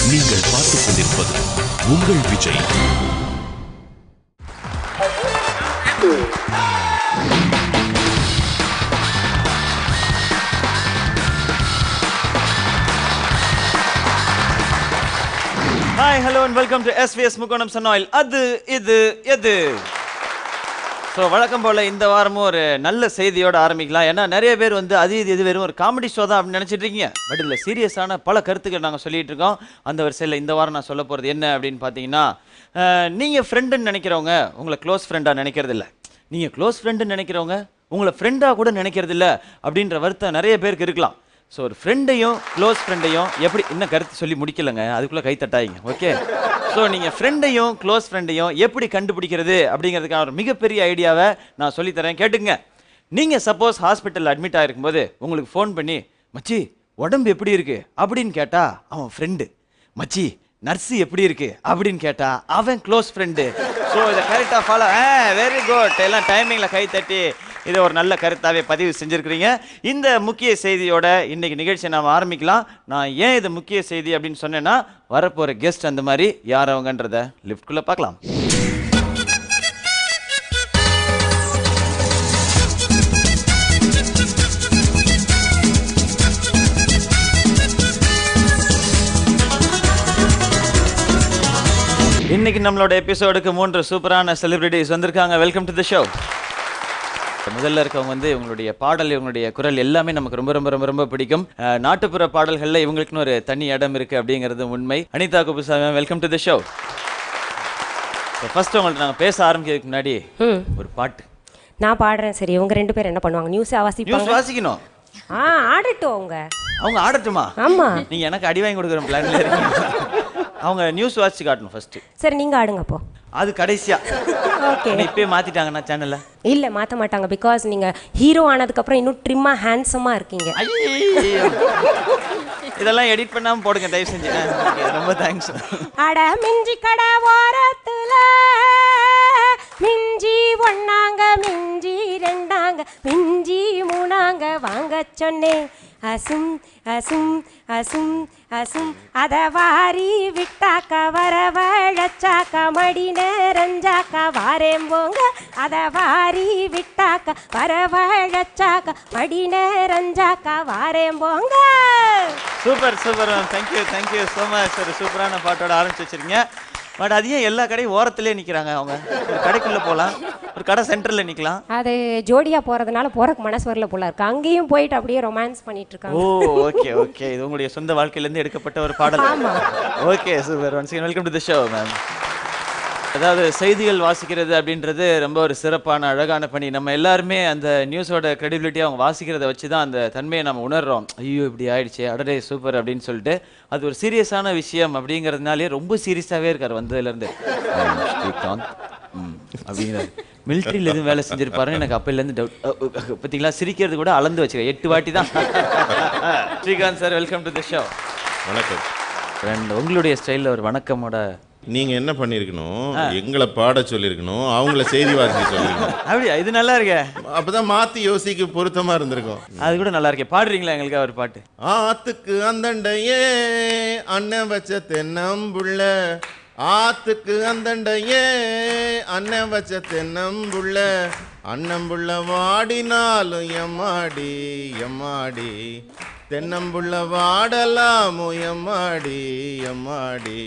நீங்கள் பார்த்துக் கொண்டிருப்பது உங்கள் Vijay. Hi, hello and welcome to SVS Mukonam Sonoil. அது இது எது. ஸோ வழக்கம் போல் இந்த வாரமும் ஒரு நல்ல செய்தியோடு ஆரம்பிக்கலாம். ஏன்னா நிறைய பேர் வந்து அது இது வெறும் ஒரு காமெடி ஷோ தான் அப்படின்னு நினச்சிட்டு இருக்கீங்க. பட் இதில் சீரியஸான பல கருத்துக்கள் நாங்கள் சொல்லிகிட்டு இருக்கோம். அந்த வரிசையில் இந்த வாரம் நான் சொல்ல போகிறது என்ன அப்படின்னு பார்த்தீங்கன்னா, நீங்கள் ஃப்ரெண்டுன்னு நினைக்கிறவங்க உங்களை க்ளோஸ் ஃப்ரெண்டாக நினைக்கிறதில்ல, நீங்கள் க்ளோஸ் ஃப்ரெண்டுன்னு நினைக்கிறவங்க உங்களை ஃப்ரெண்டாக கூட நினைக்கிறதில்ல அப்படின்ற வருத்தம் நிறைய பேருக்கு இருக்கலாம். ஸோ ஒரு ஃப்ரெண்டையும் க்ளோஸ் ஃப்ரெண்டையும் எப்படி இன்னும் கருத்து சொல்லி முடிக்கலைங்க, அதுக்குள்ளே கை தட்டாயிங்க. ஓகே, ஸோ நீங்கள் ஃப்ரெண்டையும் க்ளோஸ் ஃப்ரெண்டையும் எப்படி கண்டுபிடிக்கிறது அப்படிங்கிறதுக்கான ஒரு மிகப்பெரிய ஐடியாவை நான் சொல்லித்தரேன், கேட்டுங்க. நீங்கள் சப்போஸ் ஹாஸ்பிட்டலில் அட்மிட் ஆகிருக்கும்போது உங்களுக்கு ஃபோன் பண்ணி மச்சி உடம்பு எப்படி இருக்கு அப்படின்னு கேட்டா அவன் ஃப்ரெண்டு, மச்சி நர்ஸு எப்படி இருக்கு அப்படின்னு கேட்டா அவன் க்ளோஸ் ஃப்ரெண்டு. ஸோ இதை கரெக்டாக ஃபாலோ. வெரி குட், எல்லாம் டைமிங்கில் கை தட்டி இதை ஒரு நல்ல கருத்தாவே பதிவு செஞ்சுருக்கிறீங்க. இந்த முக்கிய செய்தியோட இன்னைக்கு நிகழ்ச்சியை நாம் ஆரம்பிக்கலாம். நான் ஏன் இது முக்கிய செய்தி அப்படின்னு சொன்னேன்னா, வரப்போகிற கெஸ்ட் அந்த மாதிரி யார் அவங்கன்றத லிஃப்ட்குள்ளே பார்க்கலாம். இன்னைக்கு நம்மளோட எபிசோடுக்கு 3 சூப்பரான செலிபிரிட்டிஸ் வந்திருக்காங்க. Welcome to the show. முதல்ல இருக்கவங்க வந்து இவங்களுடைய பாடல், இவங்களுடைய குரல் எல்லாமே நமக்கு ரொம்ப ரொம்ப ரொம்ப ரொம்ப பிடிக்கும். நாட்டுப்புற பாடல்களில் இவங்களுக்குன்னு ஒரு தனி இடம் இருக்கு அப்படிங்கிறது உண்மை. Anitha Kuppusamy, welcome to the show. First உங்கள்ட்ட நாங்கள் பேச ஆரம்பிக்கிறதுக்கு முன்னாடி ஒரு பாட்டு நான் பாடுறேன். சரி, இவங்க 2 பேர் என்ன பண்ணுவாங்க? நியூஸ் வாசிக்கணும். ஆடட்டும். அவங்க ஆடட்டுமா? ஆமா, நீங்க எனக்கு அடி வாங்கி கொடுக்குற பிளான்ல இருக்கீங்க. அவங்க நியூஸ் வாட்சி காட்டணும் ஃபர்ஸ்ட். சரி, நீங்க ஆடுங்க அப்போ. அது கடைசியா. ஓகே, இப்பவே மாத்திட்டாங்கன்னா சேனல்ல? இல்ல, மாத்த மாட்டாங்க. பிகாஸ் நீங்க ஹீரோ ஆனதுக்கு அப்புறம் இன்னும் ட்ரிம்மா ஹேண்ட்ஸமா இருக்கீங்க. இதெல்லாம் எடிட் பண்ணாம போடுங்க தயவு செஞ்சு. ரொம்ப தேங்க்ஸ். அட மிஞ்சி கடை ஓரத்துல மிஞ்சி ஒண்ணாங்க, மிஞ்சி 2ஆங்க, மிஞ்சி 3ஆங்க வாங்க சொன்னேன். அசும் அசும் அசும் அசும் அத வாரி விட்டாக்க வரவழைச்சாக்க மடி நேரஞ்சாக்க வாரேம் போங்க. அத வாரி விட்டாக்க வரவழைச்சாக்க மடி நேரஞ்சாக்க வாரேம் போங்க. Super super ma'am, thank you so much. ஒரு சூப்பரான பாட்டோட ஆரம்பிச்சு வச்சிருக்கீங்க. பட் அது ஏன் எல்லா கடையும் ஓரத்திலே நிற்கிறாங்க? அவங்க ஒரு கடைக்குள்ளே போகலாம், ஒரு கடை சென்டரில் நிற்கலாம். அது ஜோடியா போகிறதுனால போகிறக்கு மனசு வரல போல இருக்கு. அங்கேயும் போயிட்டு அப்படியே ரொமான்ஸ் பண்ணிட்டு இருக்காங்க. ஓ ஓகே, இது உங்களுடைய சொந்த வாழ்க்கையிலேருந்து எடுக்கப்பட்ட ஒரு பாடல். ஆமாம். Okay, super. Once again welcome to the show ma'am. அதாவது செய்திகள் வாசிக்கிறது அப்படின்றது ரொம்ப ஒரு சிறப்பான அழகான பணி. நம்ம எல்லாருமே அந்த நியூஸோட கிரெடிபிலிட்டி அவங்க வாசிக்கிறத வச்சு தான் அந்த தன்மையை நம்ம உணர்றோம். ஐயோ இப்படி ஆயிடுச்சு, அடடே சூப்பர் அப்படின்னு சொல்லிட்டு. அது ஒரு சீரியஸான விஷயம் அப்படிங்கிறதுனாலே ரொம்ப சீரியஸாகவே இருக்கார் வந்ததுலேருந்து. ஸ்ரீகாந்த் அப்படிங்கிறாரு. மிலிட்ரியில் எதுவும் வேலை செஞ்சிருப்பாருன்னு எனக்கு அப்போலேருந்து டவுட். பார்த்தீங்களா, சிரிக்கிறது கூட அளந்து வச்சுக்க 8 வாட்டி தான். Srikanth sir, welcome to the show. வணக்கம். உங்களுடைய ஸ்டைலில் ஒரு வணக்கமோட நீங்க என்ன பண்ணிருக்கணும், எங்களை பாட சொல்லிருக்கணும், அவங்கள செய்தி வாசிக்க சொல்லிருக்கணும். அப்படியா? இது நல்லா இருக்கே. அப்பதான் மாத்தி யோசிக்க பொருத்தமா இருந்திருக்கும். அது கூட நல்லா இருக்கே. பாடுறீங்களா எங்களுக்கு ஒரு பாட்டு? ஆத்துக்கு அந்தண்டையே அண்ணன் வச்ச தென்னம்புள்ள, ஆத்துக்கு அந்தண்டையே அண்ணன் வச்ச தென்னம்புள்ள, அண்ணம்புள்ள வாடினாலும் எம்மாடி எம்மாடி, தென்னம்புள்ள வாடலாமோ எம்மாடி எம்மாடி,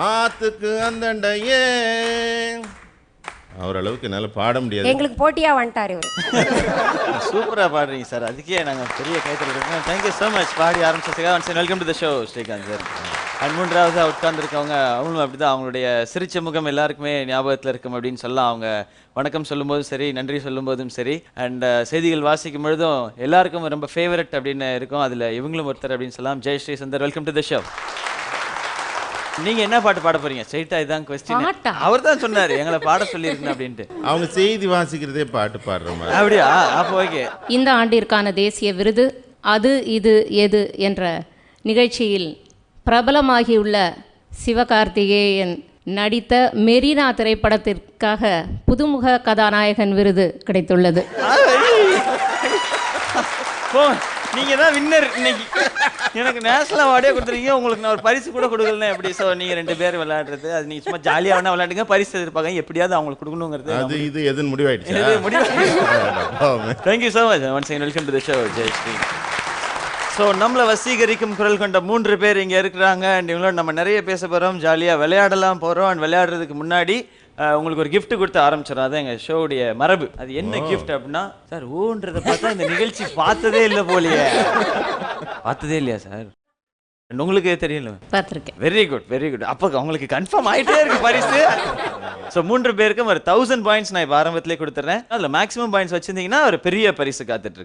ஆத்துக்கு அந்தண்டையே. அவரளவுக்கு என்னால் பாட முடியாது. எங்களுக்கு போட்டியா வந்துட்டாரு இவர். சூப்பராக பாடுறீங்க சார், அதுக்கே நாங்கள் பெரிய கைத்தறி இருக்கோம். Thank you so much. பாடி ஆரம்பிச்சதுக்காக welcome to the show Srikanth sir. And மூன்றாவது உட்கார்ந்துருக்கவங்க அவங்களும் அப்படி தான். அவங்களுடைய சிரிச்ச முகம் எல்லாருக்குமே ஞாபகத்தில் இருக்கும் அப்படின்னு சொல்லலாம். அவங்க வணக்கம் சொல்லும்போதும் சரி, நன்றி சொல்லும்போதும் சரி, அண்ட் செய்திகள் வாசிக்கும் பொழுதும் எல்லாருக்கும் ரொம்ப ஃபேவரட் அப்படின்னு இருக்கும். அதில் இவங்களும் ஒருத்தர் அப்படின்னு சொல்லலாம். Jai Sri Sundar, welcome to the show. நீங்க என்ன பாட்டு பாட போறீங்க? ஸ்ட்ரைட்டா இதான் क्वेश्चन. அவர் தான் சொன்னாரு எங்களை பாட சொல்லிருக்கணும் அப்படினு. அவங்க செய்தி வாசிக்கிறதே பாட்டு பாடுற மாதிரி. அப்படியே அப்ப ஓகே. இந்த ஆண்டிற்கான தேசிய விருது அது இது எது என்ற நிகழ்ச்சியில் பிரபலமாகியுள்ள சிவகார்த்திகேயன் நடித்த மெரினா திரைப்படத்திற்காக புதுமுக கதாநாயகன் விருது கிடைத்துள்ளது. நீங்க தான் வின்னர் இன்னைக்கு. எனக்கு நேஷனல் அவார்டே கொடுத்துருக்கீங்க, உங்களுக்கு நான் ஒரு பரிசு கூட கொடுக்கலன்னா எப்படி? ஸோ நீங்க 2 பேர் விளையாடுறது அது நீங்க சும்மா ஜாலியாக வேணா விளையாடுங்க, பரிசு எதிர்பார்க்க எப்படியாவது அவங்களுக்கு கொடுக்கணுங்கிறது அது இது எதுன்னு முடிவாயிடுச்சு. Thank you so much. Once again welcome to the show Jayashree. So நம்மளை வசீகரிக்கும் குரல் கொண்ட 3 பேர் இங்கே இருக்கிறாங்க. அண்ட் இவங்களோட நம்ம நிறைய பேச போகிறோம், ஜாலியாக விளையாடலாம் போகிறோம். அண்ட் விளையாடுறதுக்கு முன்னாடி உங்களுக்கு ஒரு கிஃப்ட் கொடுத்து ஆரம்பிச்சிடும். அது எங்கள் ஷோவுடைய மரபு. அது என்ன கிஃப்ட் அப்படின்னா, சார் ஓன்றதை பார்த்தா இந்த நிகழ்ச்சி பார்த்ததே இல்லை போலியே. பார்த்ததே இல்லையா சார்? உங்களுக்கு தெரியல? பார்த்துருக்கேன். Very good very good. அப்போ உங்களுக்கு கன்ஃபார்ம் ஆகிட்டே இருக்கு பரிசு. ஸோ 3 பேருக்கும் ஒரு 1000 பாயிண்ட்ஸ் நான் இப்போ ஆரம்பத்திலே கொடுத்துட்றேன். அதில் மேக்ஸிமம் பாயிண்ட்ஸ் வச்சிருந்தீங்கன்னா ஒரு பெரிய பரிசு பார்த்துட்டு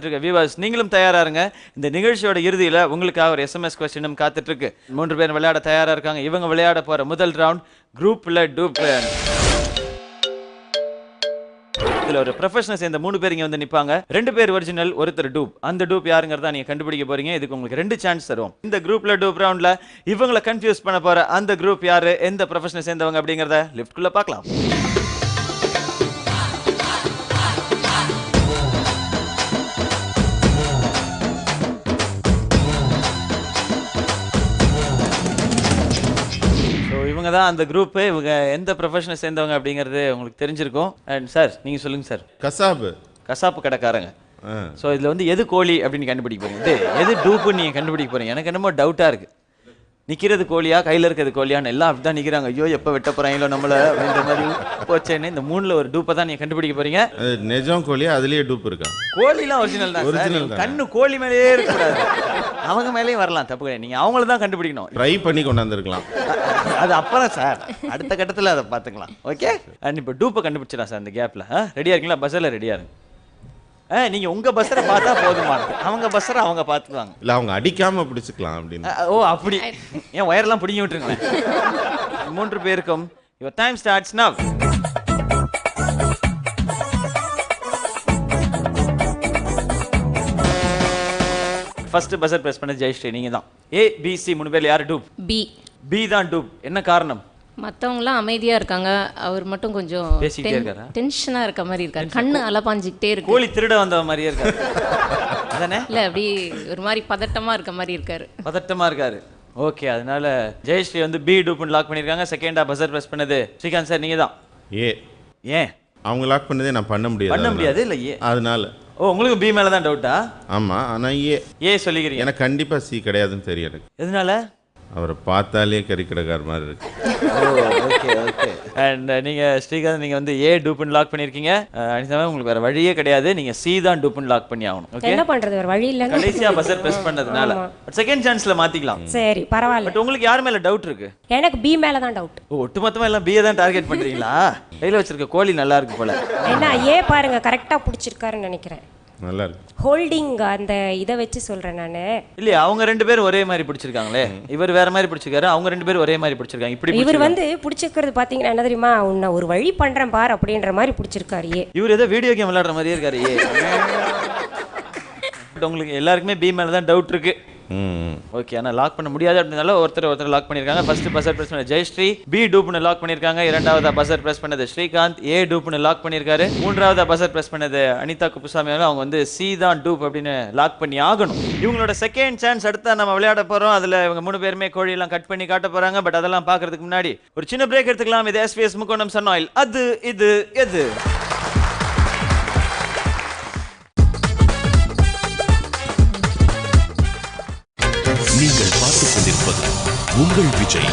இருக்க வியூவர்ஸ், நீங்களும் தயாரா இருங்க. இந்த நிகழ்ச்சியோட இறுதியில் உங்களுக்காக ஒரு SMS கொஸ்டினும் காத்துட்டு இருக்கு. 3 பேர் விளையாட தயாரா இருக்காங்க. இவங்க விளையாட போற முதல் ரவுண்ட் குரூப்ல டூப்ல. இதுல ஒரு ப்ரொஃபஷனல் சேர்ந்த 3 பேர் இங்க வந்து நிப்பாங்க. 2 பேர் ஒரிஜினல், ஒருத்தர் டூப். அந்த டூப் யாருங்கிறதா நீங்க கண்டுபிடிக்க போறீங்க. இதுக்கு உங்களுக்கு 2 சான்ஸ் தருவோம். இந்த குரூப்ல டூப் ரவுண்ட்ல இவங்களை கன்ஃபியூஸ் பண்ண போற அந்த குரூப் யாரு, எந்த ப்ரொஃபஷனல் சேர்ந்தவங்க அப்படிங்கறத லிஃப்ட்குள்ள பார்க்கலாம். இவங்க தான் அந்த குரூப். இவங்க எந்த ப்ரொஃபஷனை சேர்ந்தவங்க அப்படிங்கிறது உங்களுக்கு தெரிஞ்சிருக்கும். அண்ட் சார் நீங்க சொல்லுங்க சார். கசாப்பு கடைக்காரங்க. ஸோ இதில் வந்து எது கோழி அப்படின்னு கண்டுபிடிக்க போறீங்க, எது டூப்புன்னு நீங்கள் கண்டுபிடிக்க போறீங்க. எனக்கு என்னமோ டவுட்டாக இருக்கு. நிற்கிறது கோழியா கையில் இருக்கிறது கோழியான்னு எல்லாம் அப்படி தான் நிற்கிறாங்க. ஐயோ எப்போ வெட்ட போகிறாங்களோ நம்மளை அப்படின்ற மாதிரி போச்சேன்னு இந்த 3ல் ஒரு டூப்பை தான் நீங்கள் கண்டுபிடிக்க போறீங்க. நிஜம் கோழியா? அதுலேயே டூப் இருக்கா? கோழிலாம் ஒரிஜினல் தான். ஒரிஜினல் கண்ணு கோழி மேலேயே இருக்கக்கூடாது, அவங்க மேலேயும் வரலாம், தப்பு கிடையாது. நீங்கள் அவங்கள தான் கண்டுபிடிக்கணும். ட்ரை பண்ணி கொண்டாந்துருக்கலாம். அது அப்புறம் சார் அடுத்த கட்டத்தில் அதை பார்த்துக்கலாம். ஓகே, அண்ட் இப்போ டூப்பை கண்டுபிடிச்சிடலாம் சார். அந்த கேப்பில் ரெடியாக இருக்கீங்களா? பஸ்ஸில் ரெடியாக இருங்க. நீங்க உங்க பஸ்ஸரை பார்த்தா போதுமானது, அவங்க பஸ்ஸரை அவங்க பார்த்துக்குவாங்க. இல்லை அவங்க அடிக்காம பிடிச்சிக்கலாம் அப்படின்னு. ஓ அப்படி, ஏன் ஒயர்லாம் பிடிங்கி விட்டுருங்களேன். 3 பேருக்கும் your time starts now. First buzzer press பண்ண ஜெயஸ்ரீ நீங்க தான். A B C 3 பேர்ல யாரு டூப்? பி தான் டூப். என்ன காரணம்? மற்றவங்களாம் அமைதியாக இருக்காங்க, அவர் மட்டும் கொஞ்சம் டென்ஷனாக இருக்க மாதிரி இருக்காரு. கண்ணு அலப்பாஞ்சிக்கிட்டே இருக்கு. கோழி திருட வந்த மாதிரியே இருக்காரு. அதானே? இல்லை அப்படி ஒரு மாதிரி பதட்டமாக இருக்க மாதிரி இருக்காரு. பதட்டமாக இருக்காரு. ஓகே, அதனால ஜெயஸ்ரீ வந்து பி டூப்னு லாக் பண்ணியிருக்காங்க. செகண்டா பஸ்ஸர் பிரஸ் பண்ணது ஸ்ரீகாந்த் சார் நீங்கள் தான். ஏன் அவங்க லாக் பண்ணதே நான் பண்ண முடியாது. இல்லை அதனால. ஓ உங்களுக்கு பி மேலே தான் டவுட்டா? ஆமாம், ஆனால் ஏ சொல்லிக்கிறீங்க. எனக்கு கண்டிப்பாக சி கிடையாதுன்னு தெரியும் எனக்கு. எதனால? அவரை பார்த்தாலே கறிக்கடைக்கார மாதிரி இருக்கு. Okay okay. அண்ட் நீங்க ஸ்ரீகாந்த் நீங்க வந்து ஏ டூப்னு லாக் பண்ணிருக்கீங்க. அனிதா உங்களுக்கு வேற வழியே கிடையாது, நீங்க சி தான் டூப்னு லாக் பண்ணி ஆகணும். ஓகே, என்ன பண்றது, வேற வழி இல்லங்க. கடைசியா பஸ்ஸர் பிரஸ் பண்ணதுனால செகண்ட் சான்ஸ்ல மாத்திக்கலாம். சரி பரவாயில்லை. பட் உங்களுக்கு யார் மேல டவுட் இருக்கு? எனக்கு பி மேல தான் டவுட். ஓ ஒட்டுமொத்தமா எல்லாம் பியை தான் டார்கெட் பண்றீங்களா? கையில வச்சிருக்க கோழி நல்லா இருக்கு போல. என்ன ஏ பாருங்க கரெக்டா பிடிச்சிருக்காருன்னு நினைக்கிறேன். நல்லா இருக்கு. ஹோல்டிங் அந்த இதை வச்சு சொல்றேன் நானு. இல்லையா அவங்க 2 பேரும் ஒரே மாதிரி பிடிச்சிருக்காங்களே. இவர் வேற மாதிரி பிடிச்சிருக்காரு, அவங்க 2 பேரும் ஒரே மாதிரி பிடிச்சிருக்காங்க. இப்படி இவர் வந்து பிடிச்சிருக்கிறது பாத்தீங்கன்னா என்ன தெரியுமா, உன்னை ஒரு வழி பண்றேன் பார் அப்படின்ற மாதிரி பிடிச்சிருக்காரு. இவர் ஏதோ வீடியோ கேம் விளையாடுற மாதிரியே இருக்காரு. உங்களுக்கு எல்லாருக்குமே பி மேல தான் டவுட் இருக்கு. ஓகே, ஆனால் லாக் பண்ண முடியாது அப்படினால ஒருத்தர் லாக் பண்ணியிருக்காங்க. ஃபர்ஸ்ட் பஸ்ஸர் பிரஸ் பண்ண ஜெயஸ்ரீ பி டூப்னு லாக் பண்ணியிருக்காங்க. 2வது பஸ்ஸர் பிரஸ் பண்ணது ஸ்ரீகாந்த் ஏ டூப்னு லாக் பண்ணியிருக்காரு. 3வது பஸ்ஸர் பிரஸ் பண்ணது அனிதா குப்புசாமி, அவங்க வந்து சி தான் டூப் அப்படின்னு லாக் பண்ணி ஆகணும். இவங்களோட செகண்ட் சான்ஸ் அடுத்தா நம்ம விளையாட போறோம். அதுல இவங்க 3 பேருமே கோழியெல்லாம் கட் பண்ணி காட்ட போறாங்க. பட் அதெல்லாம் பார்க்கறதுக்கு முன்னாடி ஒரு சின்ன பிரேக் எடுத்துக்கலாம். இது SBS முக்கோணம் சன் ஆயில். அது இது எது? நீங்கள் பார்த்துக் கொண்டிருப்பது உங்கள் Vijay.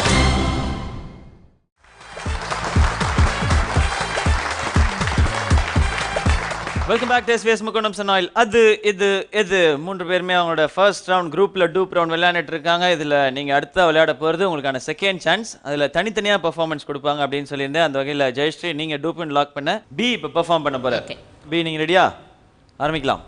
Welcome back to SBS முக்கோணம் சன் ஆயில். அது இது எது? 3 பேருமே அவங்களோட ஃபர்ஸ்ட் ரவுண்ட் குரூப்ல டூப் ரவுண்ட் விளையாண்டுட்டு இருக்காங்க. இதுல நீங்க அடுத்த விளையாட போறது உங்களுக்கான செகண்ட் சான்ஸ். அதுல தனித்தனியா பெர்ஃபார்மன்ஸ் கொடுப்பாங்க அப்படின்னு சொல்லியிருந்தேன். அந்த வகையில் ஜெயஸ்ரீ நீங்க டூப்னு லாக் பண்ண பி இப்போ பெர்ஃபார்ம் பண்ண போற. பி நீங்க ரெடியா? ஆரம்பிக்கலாம்.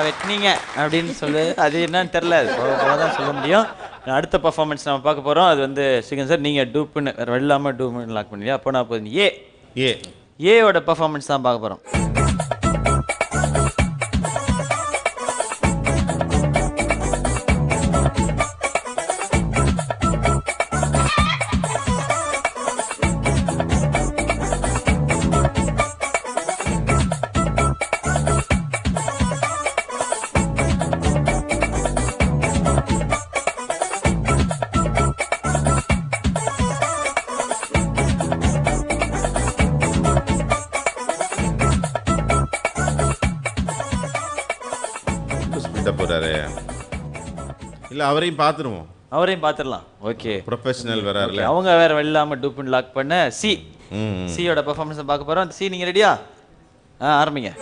வெட்டினீங்க அப்படின்னு சொல்லு. அது என்னன்னு தெரியல, அது போக தான் சொல்ல முடியும். அடுத்த பர்ஃபார்மன்ஸ் நம்ம பார்க்க போகிறோம். அது வந்து ஸ்ரீகாந்த் சார் நீங்கள் டூப்புன்னு வேறு இல்லாமல் டூப்புன்னு லாக் பண்ணலையா? அப்போ நான் போய் ஏயோட பர்ஃபார்மன்ஸ் தான் பார்க்க போகிறோம். போறாரு இல்ல, அவரையும் பார்த்துருவோம். அவரையும் பார்த்துடலாம். ஓகே, ப்ரொஃபஷனல் வராருல, அவங்க வேற வெள்ளாம டூப்புன்னு லாக் பண்ண சியோட பெர்ஃபார்மன்ஸ் பார்க்க போறோம். சி நீங்க ரெடியா? ஆரம்பிங்க.